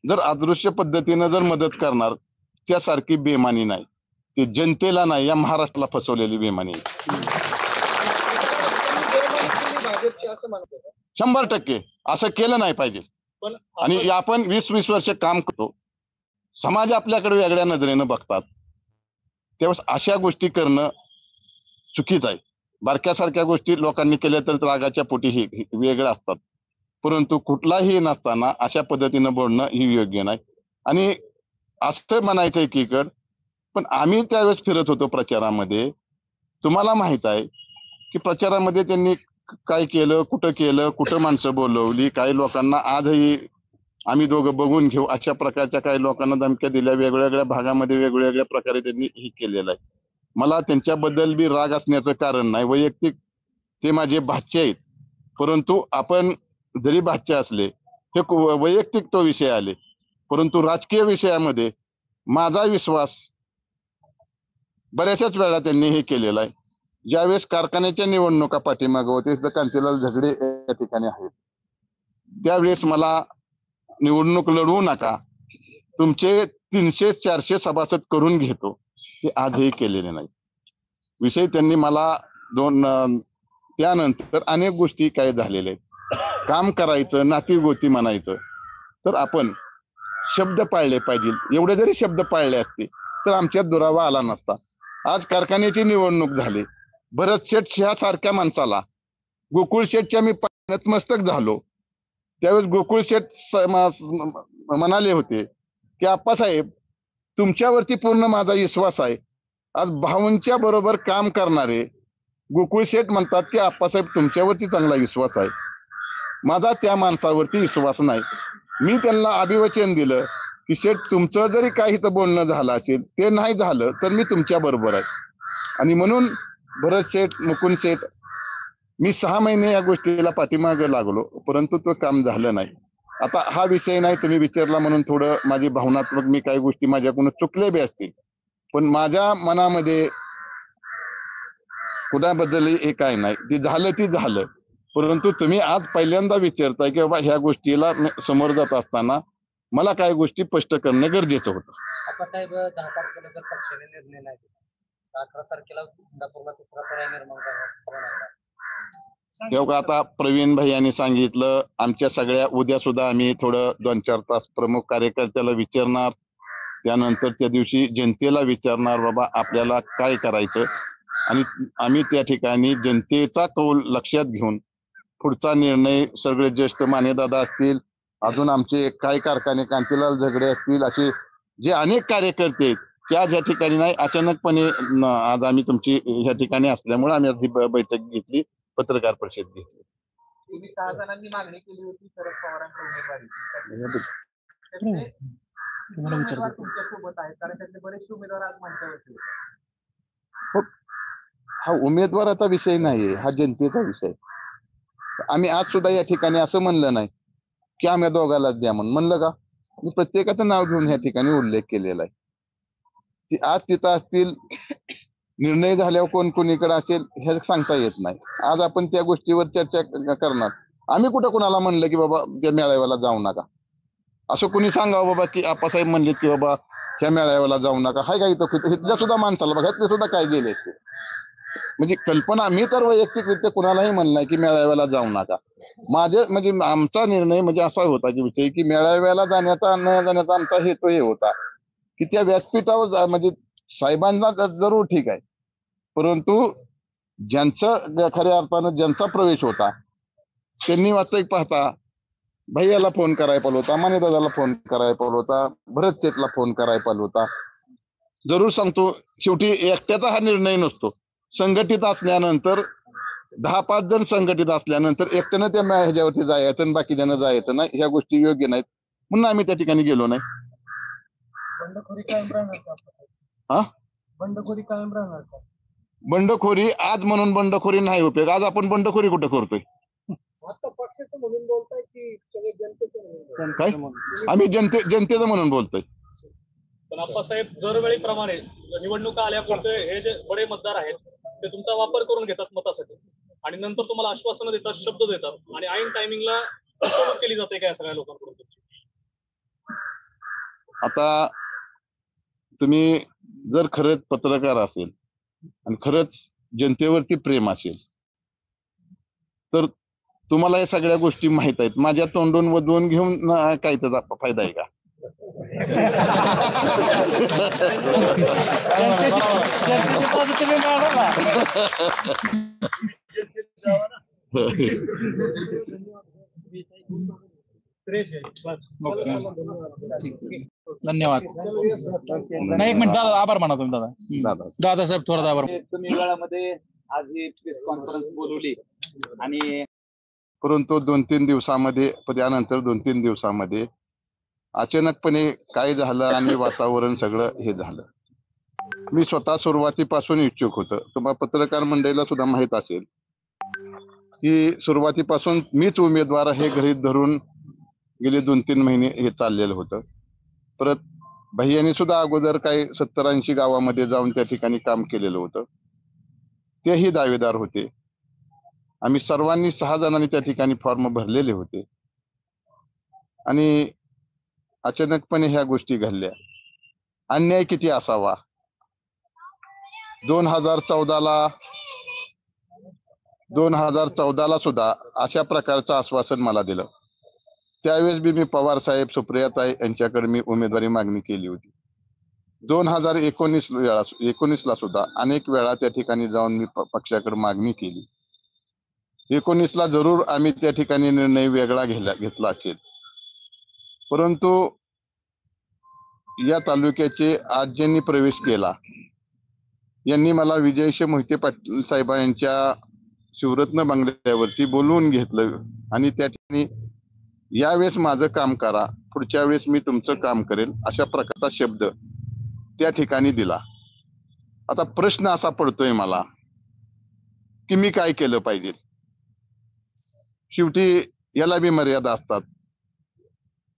Speaker 2: जर अदृश्य पद्धतीनं जर मदत करणार, त्यासारखी बेमानी नाही. ते जनतेला नाही, या महाराष्ट्राला फसवलेली बेमानी आहे. 100% असं केलं नाही पाहिजे.
Speaker 3: पण
Speaker 2: आणि आपण 20-20 वर्ष काम करतो, समाज आपल्याकडे वेगळ्या नजरेनं बघतात, त्यावेळेस अशा गोष्टी करणं चुकीचं आहे. बारक्यासारख्या गोष्टी लोकांनी केल्या तर रागाच्या पोटी हे वेगळ्या असतात, परंतु कुठलाही नसताना अशा पद्धतीनं बोलणं ही योग्य नाही. आणि असं म्हणायचं एकीकड, पण आम्ही त्यावेळेस फिरत होतो प्रचारामध्ये. तुम्हाला माहित आहे की प्रचारामध्ये त्यांनी काय केलं, कुठं माणसं बोलवली, काही लोकांना आजही आम्ही दोघं बघून घेऊ अशा प्रकारच्या काही लोकांना धमक्या दिल्या. वेगवेगळ्या भागामध्ये वेगवेगळ्या प्रकारे त्यांनी हे केलेलं आहे. मला त्यांच्याबद्दल बी राग असण्याचं कारण नाही. वैयक्तिक ते माझे भाचे आहेत, परंतु आपण जरी भाचे असले, हे वैयक्तिक तो विषय आले, परंतु राजकीय विषयामध्ये माझा विश्वास बऱ्याचशाच वेळा त्यांनी हे केलेला आहे. ज्यावेळेस कारखान्याच्या निवडणुका पाठीमागं होते, कांतीलाल झगडे या ठिकाणी आहेत, त्यावेळेस मला निवडणूक लढवू नका, तुमचे 300-400 सभासद करून घेतो, ते आजही केलेले नाही. विषय त्यांनी मला त्यानंतर अनेक गोष्टी काय झालेल्या आहेत. काम करायचं, नाती गोती म्हणायचं, तर आपण शब्द पाळले पाहिजे. एवढे जरी शब्द पाळले असते तर आमच्यात दुरावा आला नसता. आज कारखान्याची निवडणूक झाली, भरत शेठ ह्यासारख्या माणसाला, गोकुळ शेठच्या मी नतमस्तक झालो. त्यावेळेस गोकुळ शेठ म्हणाले होते की आप्पासाहेब तुमच्यावरती पूर्ण माझा विश्वास आहे. आज भाऊंच्या बरोबर काम करणारे गोकुळ शेठ म्हणतात की आप्पासाहेब तुमच्यावरती चांगला विश्वास आहे. माझा त्या माणसावरती विश्वास नाही. मी त्यांना अभिवचन दिलं की शेठ तुमचं जरी काही तर बोलणं झालं असेल, ते नाही झालं तर मी तुमच्या बरोबर आहे. आणि म्हणून भरत शेठ, मुकुंद शेठ, मी 6 महिने या गोष्टीला पाठीमागे लागलो, परंतु तो काम झालं नाही. आता हा विषय नाही, तुम्ही विचारला म्हणून थोडं माझी भावनात्मक मी काही गोष्टी माझ्याकडून चुकले बी असतील, पण माझ्या मनामध्ये कुणाबद्दल हे काय नाही. ते झालं, परंतु तुम्ही आज पहिल्यांदा विचारताय की बाबा ह्या गोष्टीला समोर जात असताना मला काही गोष्टी स्पष्ट करणे गरजेचं होतं.
Speaker 4: साहेब 10 तारखेला जर पक्षाने निर्णय नाही दिला, 11 तारखेला इंदापूरला तिसरा पर्याय निर्माण
Speaker 2: तेव्हा आता प्रवीण भाई यांनी सांगितलं, आमच्या सगळ्या उद्या सुद्धा आम्ही थोडं 2-4 तास प्रमुख कार्यकर्त्याला विचारणार, त्यानंतर त्या दिवशी जनतेला विचारणार बाबा आपल्याला काय करायचं, आणि आम्ही त्या ठिकाणी जनतेचा कौल लक्षात घेऊन पुढचा निर्णय, सगळे ज्येष्ठ मानेदादा असतील, अजून आमचे काही कारखाने कांतीलाल झगडे असतील, असे जे अनेक कार्यकर्ते आहेत, त्या ज्या ठिकाणी नाही अचानकपणे आज आम्ही तुमची ह्या ठिकाणी असल्यामुळे आम्ही आज ही बैठक घेतली, पत्रकार परिषद घेतली.
Speaker 4: तुम्ही 6 जणांनी मागणी केली होती शरद पवारांच्या उमेदवारी, तुमच्या सोबत आहे, कारण त्यातले बरेचसे उमेदवार आज मंचावरती होते.
Speaker 2: हा उमेदवाराचा विषय नाहीये, हा जनतेचा विषय. आम्ही आज सुद्धा या ठिकाणी असं म्हणलं नाही की आम्ही दोघालाच द्या म्हणलं का, मी प्रत्येकाचं नाव घेऊन या ठिकाणी उल्लेख केलेला आहे. आज तिथं असतील, निर्णय झाल्यावर कोण कोणीकडे असेल हे सांगता येत नाही. आज आपण त्या गोष्टीवर चर्चा करणार. आम्ही कुठं कुणाला म्हणलं की बाबा त्या मेळाव्याला जाऊ नका, असं कुणी सांगावं बाबा की आप्पासाहेब म्हणलेत की बाबा ह्या मेळाव्याला जाऊ नका, हाय का इथं सुद्धा माणसाला बघा ते सुद्धा काय गेले ते, म्हणजे कल्पना. मी तर वैयक्तिकरित्या कुणालाही म्हणलं की मेळाव्याला जाऊ नका. माझे म्हणजे आमचा निर्णय म्हणजे असा होता की विषय की मेळाव्याला जाण्याचा न जाण्याचा आमचा हेतू हे होता की त्या व्यासपीठावर म्हणजे साहेबांना जरूर ठीक आहे, परंतु ज्यांचं खऱ्या अर्थानं ज्यांचा प्रवेश होता त्यांनी वास्तविक पाहता भैयाला फोन करायला पाहिजे होता, माने दादाला फोन करायला पाहिजे होता, भरत शेठला फोन करायला पाहिजे होता. जरूर सांगतो, शेवटी एकट्याचा हा निर्णय नसतो. संघटित असल्यानंतर 10-5 जण संघटित असल्यानंतर एकट्यानं त्या ह्याच्यावरती जायचं आणि बाकीच्यांना जायचं नाही, ह्या गोष्टी योग्य नाहीत म्हणून आम्ही त्या ठिकाणी गेलो नाही.
Speaker 4: बंडखोरी कायम राहणार का?
Speaker 2: हा,
Speaker 4: बंडखोरी कायम राहणार का?
Speaker 2: बंडखोरी आज म्हणून बंडखोरी नाही उपयोग. आज आपण बंडखोरी कुठं करतोय?
Speaker 4: आता पक्षाचं म्हणून बोलताय की सगळे जनतेचं म्हणून?
Speaker 2: काय आम्ही जनतेचं म्हणून बोलतोय.
Speaker 3: पण आप्पासाहेब दरवेळीप्रमाणे निवडणुका आल्यापुरते हे जे बडे मतदार आहेत ते तुमचा वापर करून घेतात मतासाठी आणि नंतर तुम्हाला आश्वासनं देतात, शब्द देतात आणि ऐन टायमिंगला फसवणूक केली जाते का या सगळ्या लोकांकडून?
Speaker 2: आता तुम्ही जर खरंच पत्रकार असेल आणि खरंच जनतेवरती प्रेम असेल तर तुम्हाला या सगळ्या गोष्टी माहित आहेत. माझ्या तोंडून वधवून घेऊन काय त्याचा फायदा आहे का?
Speaker 1: धन्यवाद. नाही, एक मिनिट दादा, आभार म्हणा तुम्ही दादा. दादासाहेब थोडा आभार.
Speaker 6: तुम्ही वेळामध्ये आज ही प्रेस कॉन्फरन्स बोलवली आणि
Speaker 2: परंतु 2-3 दिवसामध्ये, त्यानंतर 2-3 दिवसामध्ये अचानकपणे काय झालं आणि वातावरण सगळं हे झालं. मी स्वतः सुरुवातीपासून इच्छुक होतो. तुम्हाला पत्रकार मंडळीला सुद्धा माहित असेल की सुरुवातीपासून मीच उमेदवार हे गृहीत धरून गेले 2-3 महिने हे चाललेलं होतं. परत भैयानी सुद्धा अगोदर काही 70-80 गावामध्ये जाऊन त्या ठिकाणी काम केलेलं होतं. तेही दावेदार होते. आम्ही सर्वांनी 6 जणांनी त्या ठिकाणी फॉर्म भरलेले होते आणि अचानकपणे ह्या गोष्टी घडल्या. अन्याय किती असावा. 2014ला सुद्धा अशा प्रकारचं आश्वासन मला दिलं. त्यावेळेस बी मी पवार साहेब, सुप्रियाताई यांच्याकडे मी उमेदवारी मागणी केली होती. 2019ला सुद्धा अनेक वेळा त्या ठिकाणी जाऊन मी पक्षाकडे मागणी केली. 19ला जरूर आम्ही त्या ठिकाणी निर्णय वेगळा घेतला असेल. परंतु या तालुक्याचे आज ज्यांनी प्रवेश केला यांनी मला विजयशी मोहिते पाटील साहेबांच्या शिवरत्न बंगल्यावरती बोलवून घेतलं आणि त्या ठिकाणी यावेळेस माझं काम करा, पुढच्या वेळेस मी तुमचं काम करेल, अशा प्रकारचा शब्द त्या ठिकाणी दिला. आता प्रश्न असा पडतोय मला की मी काय केलं पाहिजे. शेवटी याला बी मर्यादा असतात.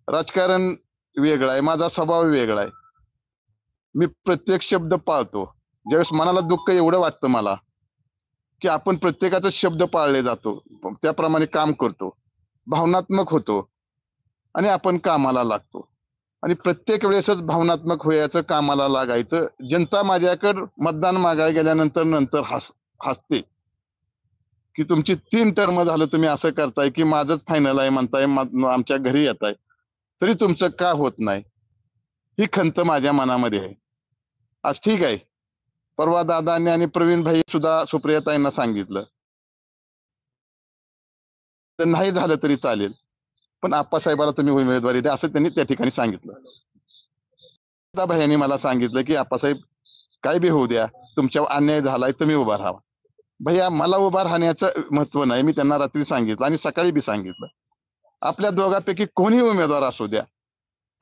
Speaker 2: राजकारण वेगळं आहे, माझा स्वभाव वेगळा आहे. मी प्रत्येक शब्द पाळतो. ज्यावेळेस मनाला दुःख एवढं वाटतं मला की आपण प्रत्येकाचा शब्द पाळले जातो, त्याप्रमाणे काम करतो, भावनात्मक होतो आणि आपण कामाला लागतो. आणि प्रत्येक वेळेसच भावनात्मक व्हायचं, कामाला लागायचं. जनता माझ्याकडे मतदान मागायला गेल्यानंतर हसते की तुमची 3 टर्म झालं, तुम्ही असं करताय की माझंच फायनल आहे म्हणताय, आमच्या घरी येताय, तरी तुमचं का होत नाही, ही खंत माझ्या मनामध्ये आहे. आज ठीक आहे, परवा दादांनी आणि प्रवीण भाई सुद्धा सुप्रियाताईंना सांगितलं तर नाही झालं तरी चालेल, पण आप्पासाहेबाला तुम्ही उमेदवारी द्या असं त्यांनी त्या ठिकाणी सांगितलं. दादा भाईंनी मला सांगितलं की आप्पासाहेब काय बी होऊ द्या, तुमच्यावर अन्याय झालाय, तुम्ही उभा राहा. भैया मला उभा राहण्याचं महत्व नाही. मी त्यांना रात्री सांगितलं आणि सकाळी बी सांगितलं, आपल्या दोघांपैकी कोणी उमेदवार असू द्या,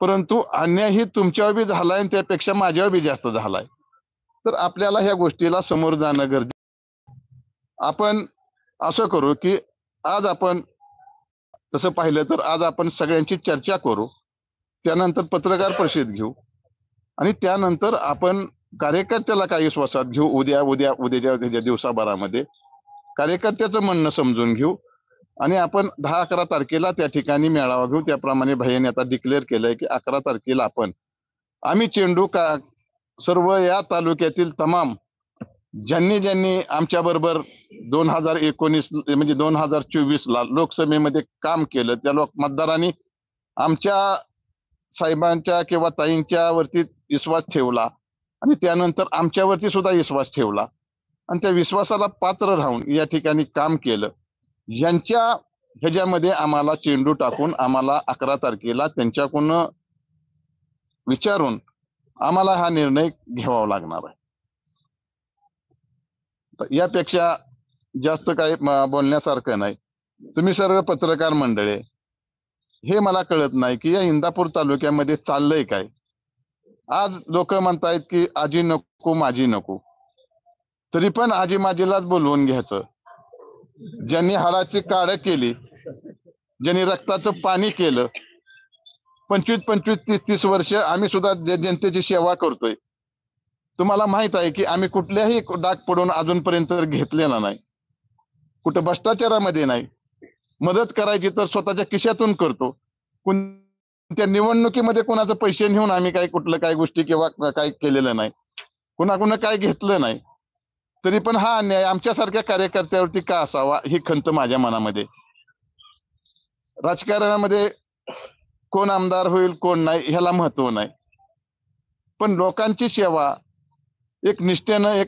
Speaker 2: परंतु अन्याय ही तुमच्यावर बी झालाय आणि त्यापेक्षा माझ्यावर बी जास्त झालाय. तर आपल्याला ह्या गोष्टीला समोर जाणं गरजेचं. आपण असं करू की आज आपण तसं पाहिलं तर आज आपण सगळ्यांची चर्चा करू, त्यानंतर पत्रकार परिषद घेऊ आणि त्यानंतर आपण कार्यकर्त्याला काही विश्वासात घेऊ. उद्याच्या दिवसाभरामध्ये कार्यकर्त्याचं म्हणणं समजून घेऊ आणि आपण 10-11 तारखेला त्या ठिकाणी मेळावा घेऊ. त्याप्रमाणे भैयाने आता डिक्लेअर केलंय की 11 तारखेला आम्ही चेंडू का सर्व या तालुक्यातील तमाम ज्यांनी आमच्या बरोबर 2019 म्हणजे 2024ला लोकसभेमध्ये काम केलं, त्या मतदारांनी आमच्या साहेबांच्या किंवा ताईंच्या वरती विश्वास ठेवला आणि त्यानंतर आमच्यावरती सुद्धा विश्वास ठेवला आणि त्या विश्वासाला पात्र राहून या ठिकाणी काम केलं. यांच्या ह्याच्यामध्ये आम्हाला चेंडू टाकून आम्हाला 11 तारखेला त्यांच्याकडून विचारून आम्हाला हा निर्णय घ्यावा लागणार आहे. तर यापेक्षा जास्त काही बोलण्यासारखं नाही. तुम्ही सर्व पत्रकार मंडळी, हे मला कळत नाही की या इंदापूर तालुक्यामध्ये चाललंय काय. आज लोक म्हणतायत की आजी नको माझी नको, तरी पण आजी माझीलाच बोलवून घ्यायचं. ज्यांनी हाडाची काढ केली, ज्यांनी रक्ताचं पाणी केलं, 25-25, 30-30 वर्ष आम्ही सुद्धा जनतेची सेवा करतोय. तुम्हाला माहित आहे की आम्ही कुठल्याही डाग पडून अजूनपर्यंत घेतलेला नाही, कुठं भ्रष्टाचारामध्ये नाही. मदत करायची तर स्वतःच्या खिशातून करतो. त्या निवडणुकीमध्ये कोणाचे पैसे घेऊन आम्ही काही कुठलं काही गोष्टी किंवा काही केलेलं नाही, कुणाकुणा काय घेतलं नाही. तरी पण हा अन्याय आमच्यासारख्या कार्यकर्त्यावरती का असावा ही खंत माझ्या मनामध्ये. राजकारणामध्ये कोण आमदार होईल कोण नाही ह्याला महत्व नाही, पण लोकांची सेवा एक निष्ठेनं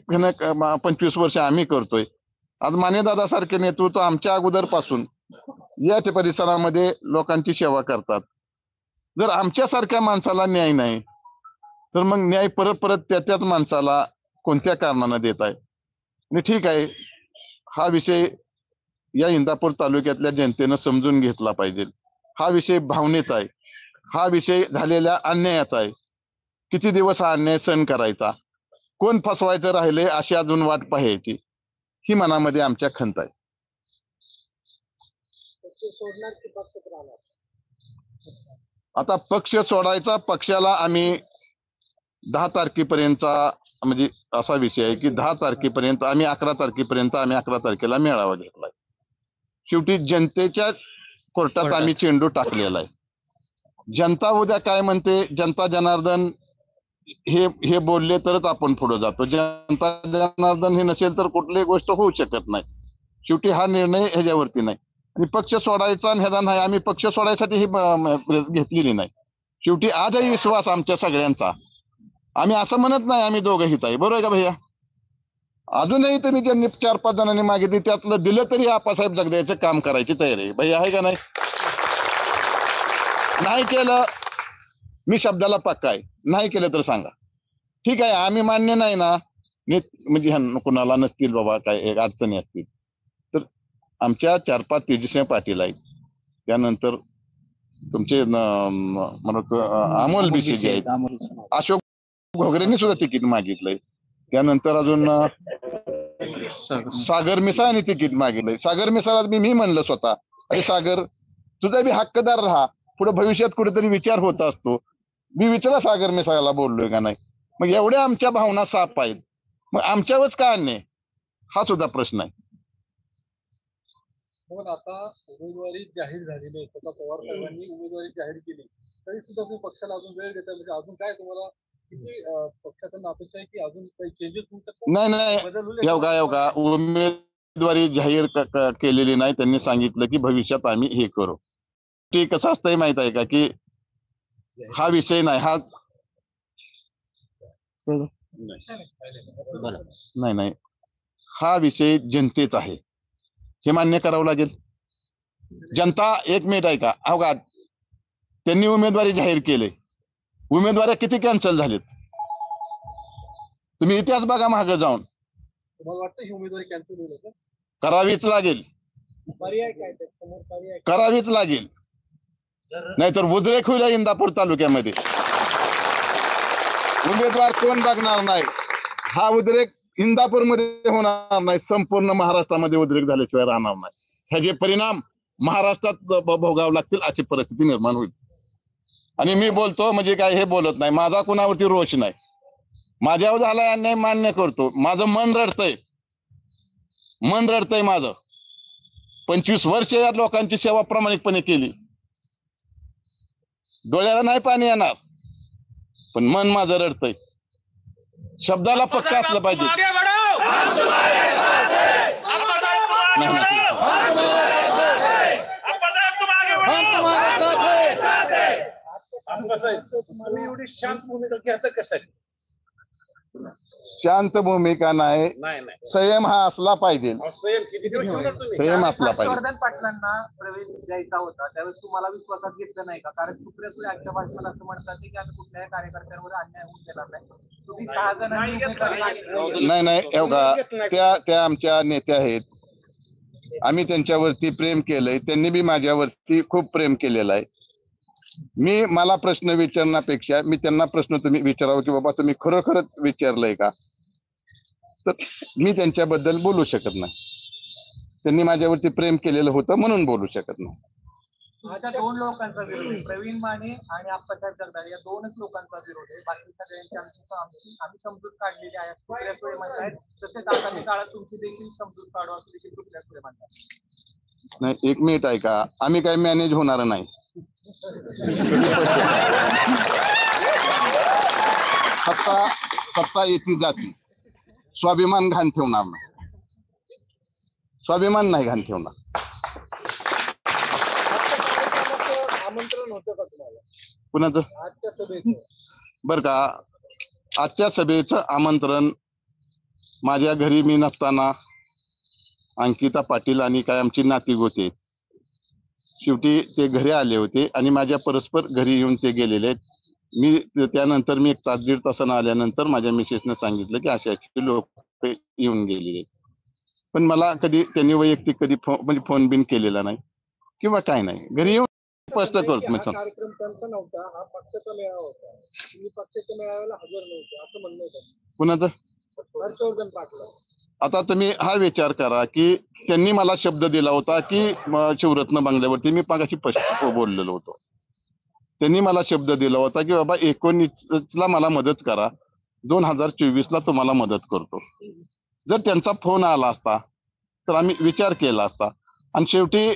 Speaker 2: 25 वर्ष आम्ही करतोय. आज मानेदादा सारखे नेतृत्व आमच्या अगोदरपासून या परिसरामध्ये लोकांची सेवा करतात. जर आमच्यासारख्या माणसाला न्याय नाही तर मग न्याय परत परत त्याच माणसाला कोणत्या कारणानं देत आहे. आणि ठीक आहे, हा विषय या इंदापूर तालुक्यातल्या जनतेनं समजून घेतला पाहिजे. हा विषय भावनेचा आहे, हा विषय झालेल्या अन्यायाचा आहे. किती दिवस हा अन्याय सहन करायचा, कोण फसवायचं राहिले अशी अजून वाट पाहायची, ही मनामध्ये आमच्या खंत आहे. आता पक्ष सोडायचा, पक्षाला आम्ही 10 तारखेपर्यंतचा म्हणजे असा विषय आहे की 10 तारखेपर्यंत आम्ही 11 तारखेपर्यंत आम्ही 11 तारखेला मेळावा घेतलाय. शेवटी जनतेच्या कोर्टात आम्ही चेंडू टाकलेला आहे. जनता उद्या काय म्हणते, जनता जनार्दन हे बोलले तरच आपण पुढे जातो. जनता जनार्दन हे नसेल तर कुठलीही गोष्ट होऊ शकत नाही. शेवटी हा निर्णय ह्याच्यावरती नाही. आणि पक्ष सोडायचा ह्याचा नाही, आम्ही पक्ष सोडायसाठी ही घेतलेली नाही. शेवटी आजही विश्वास आमच्या सगळ्यांचा, आम्ही असं म्हणत नाही आम्ही दोघं हित आहे, बरोबर आहे का भैया. अजूनही तुम्ही ज्यांनी 4-5 जणांनी मागितली त्यातलं दिलं तरी आप्पासाहेब जगद्याचं काम करायची तयारी आहे भैया, आहे का नाही. नाही केलं, मी शब्दाला पक्का आहे, नाही केलं तर सांगा, ठीक आहे. आम्ही मान्य नाही ना, म्हणजे कुणाला नसतील बाबा काय अडचणी असतील तर आमच्या 4-5 तेजस्वी पाटील आहेत, त्यानंतर तुमचे म्हणत अमोल बिशे जे आहेत, अशोक घोगरेंनी सुद्धा तिकीट मागितलंय, त्यानंतर अजून सागर मिसाळने तिकीट मागितलंय. सागर मिसाळ मी म्हणलं स्वतः, अरे सागर तुझा बी हक्कदार राहा, पुढे भविष्यात कुठेतरी विचार होत असतो. मी विचारा सागर मिसाळला बोललोय का नाही. मग एवढ्या आमच्या भावना साफ आहेत, मग आमच्यावरच का अन्याय, हा सुद्धा प्रश्न आहे.
Speaker 3: पण आता उमेदवारी जाहीर झालेली आहे, स्वतः पवार साहेबांनी उमेदवारी जाहीर केली तरी सुद्धा तुम्ही पक्षाला अजून वेळ देता, म्हणजे अजून काय तुम्हाला किती पक्षाकडून अपेक्षा आहे की अजून काही चेंजेस होऊ शकतात?
Speaker 2: नाही, एवढा उमेदवारी जाहीर केलेली नाही. त्यांनी सांगितलं की भविष्यात आम्ही हे करू. ते कसं असतंय माहित आहे का की हा विषय नाही, हा नाही, हा विषय जनतेचा आहे, हे मान्य करावं लागेल. जनता एक मिनिट आहे का, हो का, त्यांनी उमेदवारी जाहीर केले, उमेदवारी किती कॅन्सल झालेत तुम्ही इतिहास बघा मागे जाऊन.
Speaker 3: तुम्हाला वाटतं ही उमेदवारी कॅन्सल होईल का?
Speaker 2: करावीच लागेल,
Speaker 3: पर्याय काय समोर, पर्याय
Speaker 2: करावीच लागेल, नाहीतर उद्रेक होईल इंदापूर तालुक्यामध्ये. उमेदवार कोण बघणार नाही, हा उद्रेक इंदापूरमध्ये होणार नाही, संपूर्ण महाराष्ट्रामध्ये उद्रेक झाल्याशिवाय राहणार नाही. ह्याचे परिणाम महाराष्ट्रात भोगावे लागतील अशी परिस्थिती निर्माण होईल. आणि मी बोलतो म्हणजे काय हे बोलत नाही, माझा कुणावरती रोष नाही, माझ्यावर झालाय अन्याय मान्य करतो. माझं मन रडतंय माझं. 25 वर्ष या लोकांची सेवा प्रामाणिकपणे केली, डोळ्याला नाही पाणी येणार, पण मन माझं रडतंय. शब्दाला पक्का असलं पाहिजे.
Speaker 3: तुम्ही एवढी शांत भूमिका घेता कशाची?
Speaker 2: शांत भूमिका नाही, संयम हा असला पाहिजे, संयम असला पाहिजे.
Speaker 4: हर्षवर्धन पाटलांना प्रवेश द्यायचा होता त्यावेळेस तुम्हाला विश्वासात घेतलं नाही का? कारण सुप्रिया सुळे आजच्या भाषणात असं म्हणतात की आम्ही कुठल्याही कार्यकर्त्यांवर अन्याय होऊन देणार नाही. तुम्ही 6 जणांनी उमेदवारी मागितली.
Speaker 2: नाही हे बघा, त्या आमच्या नेत्या आहेत, आम्ही त्यांच्यावरती प्रेम केलंय, त्यांनी बी माझ्यावरती खूप प्रेम केलेलं आहे. मला प्रश्न विचारण्यापेक्षा मी त्यांना प्रश्न तुम्ही विचारावं की बाबा तुम्ही खरोखरच विचारलंय का, तर मी त्यांच्याबद्दल बोलू शकत नाही. त्यांनी माझ्यावरती प्रेम केलेलं होतं म्हणून बोलू शकत नाही.
Speaker 4: आता 2 लोकांचा विरोध आहे, प्रवीण माने आणि आप्पासाहेब जगदाळे या 2च लोकांचा विरोध आहे. बाकी सगळ्यांची आम्ही समजूत काढलेली आहे. सुप्रिया सुळे म्हणतायत तसेच आगामी काळात तुमची देखील समजूत काढू असं देखील सुप्रिया सुळे म्हणतात.
Speaker 2: नाही, 1 मिनिट ऐका, आम्ही काही मॅनेज होणार नाही. सत्ता येती जाती, स्वाभिमान घाण ठेवणार नाही, स्वाभिमान नाही घाण ठेवणार.
Speaker 4: आमंत्रण होतं का तुम्हाला
Speaker 2: कुणाचं?
Speaker 4: आजच्या सभेचं?
Speaker 2: बर का, आजच्या सभेचं आमंत्रण माझ्या घरी मी नसताना अंकिता पाटील आणि काय आमची नाती होते, शेवटी ते घरी आले होते आणि माझ्या परस्पर घरी येऊन ते गेलेले आहेत. त्यानंतर मी 1 तास 1.5 तासानं आल्यानंतर माझ्या मिसेसने सांगितलं की अशा लोक येऊन गेलेले, पण मला कधी त्यांनी वैयक्तिक कधी म्हणजे फोन बिन केलेला नाही किंवा काय नाही. घरी येऊन स्पष्ट करतो मी.
Speaker 4: कार्यक्रम त्यांचा नव्हता, हा पक्षाचा मेळावा होता. तुम्ही पक्षाच्या मेळाव्याला हजर नव्हते असं म्हणणं होतं.
Speaker 2: कुणाचं?
Speaker 4: हर्षवर्धन पाटील.
Speaker 2: आता तुम्ही हा विचार करा की त्यांनी मला शब्द दिला होता की शिवरत्न बंगल्यावरती मी मागाशी बोललेलो होतो. त्यांनी मला शब्द दिला होता की बाबा 19ला मला मदत करा, 2024ला तुम्हाला मदत करतो. जर त्यांचा फोन आला असता तर आम्ही विचार केला असता. आणि शेवटी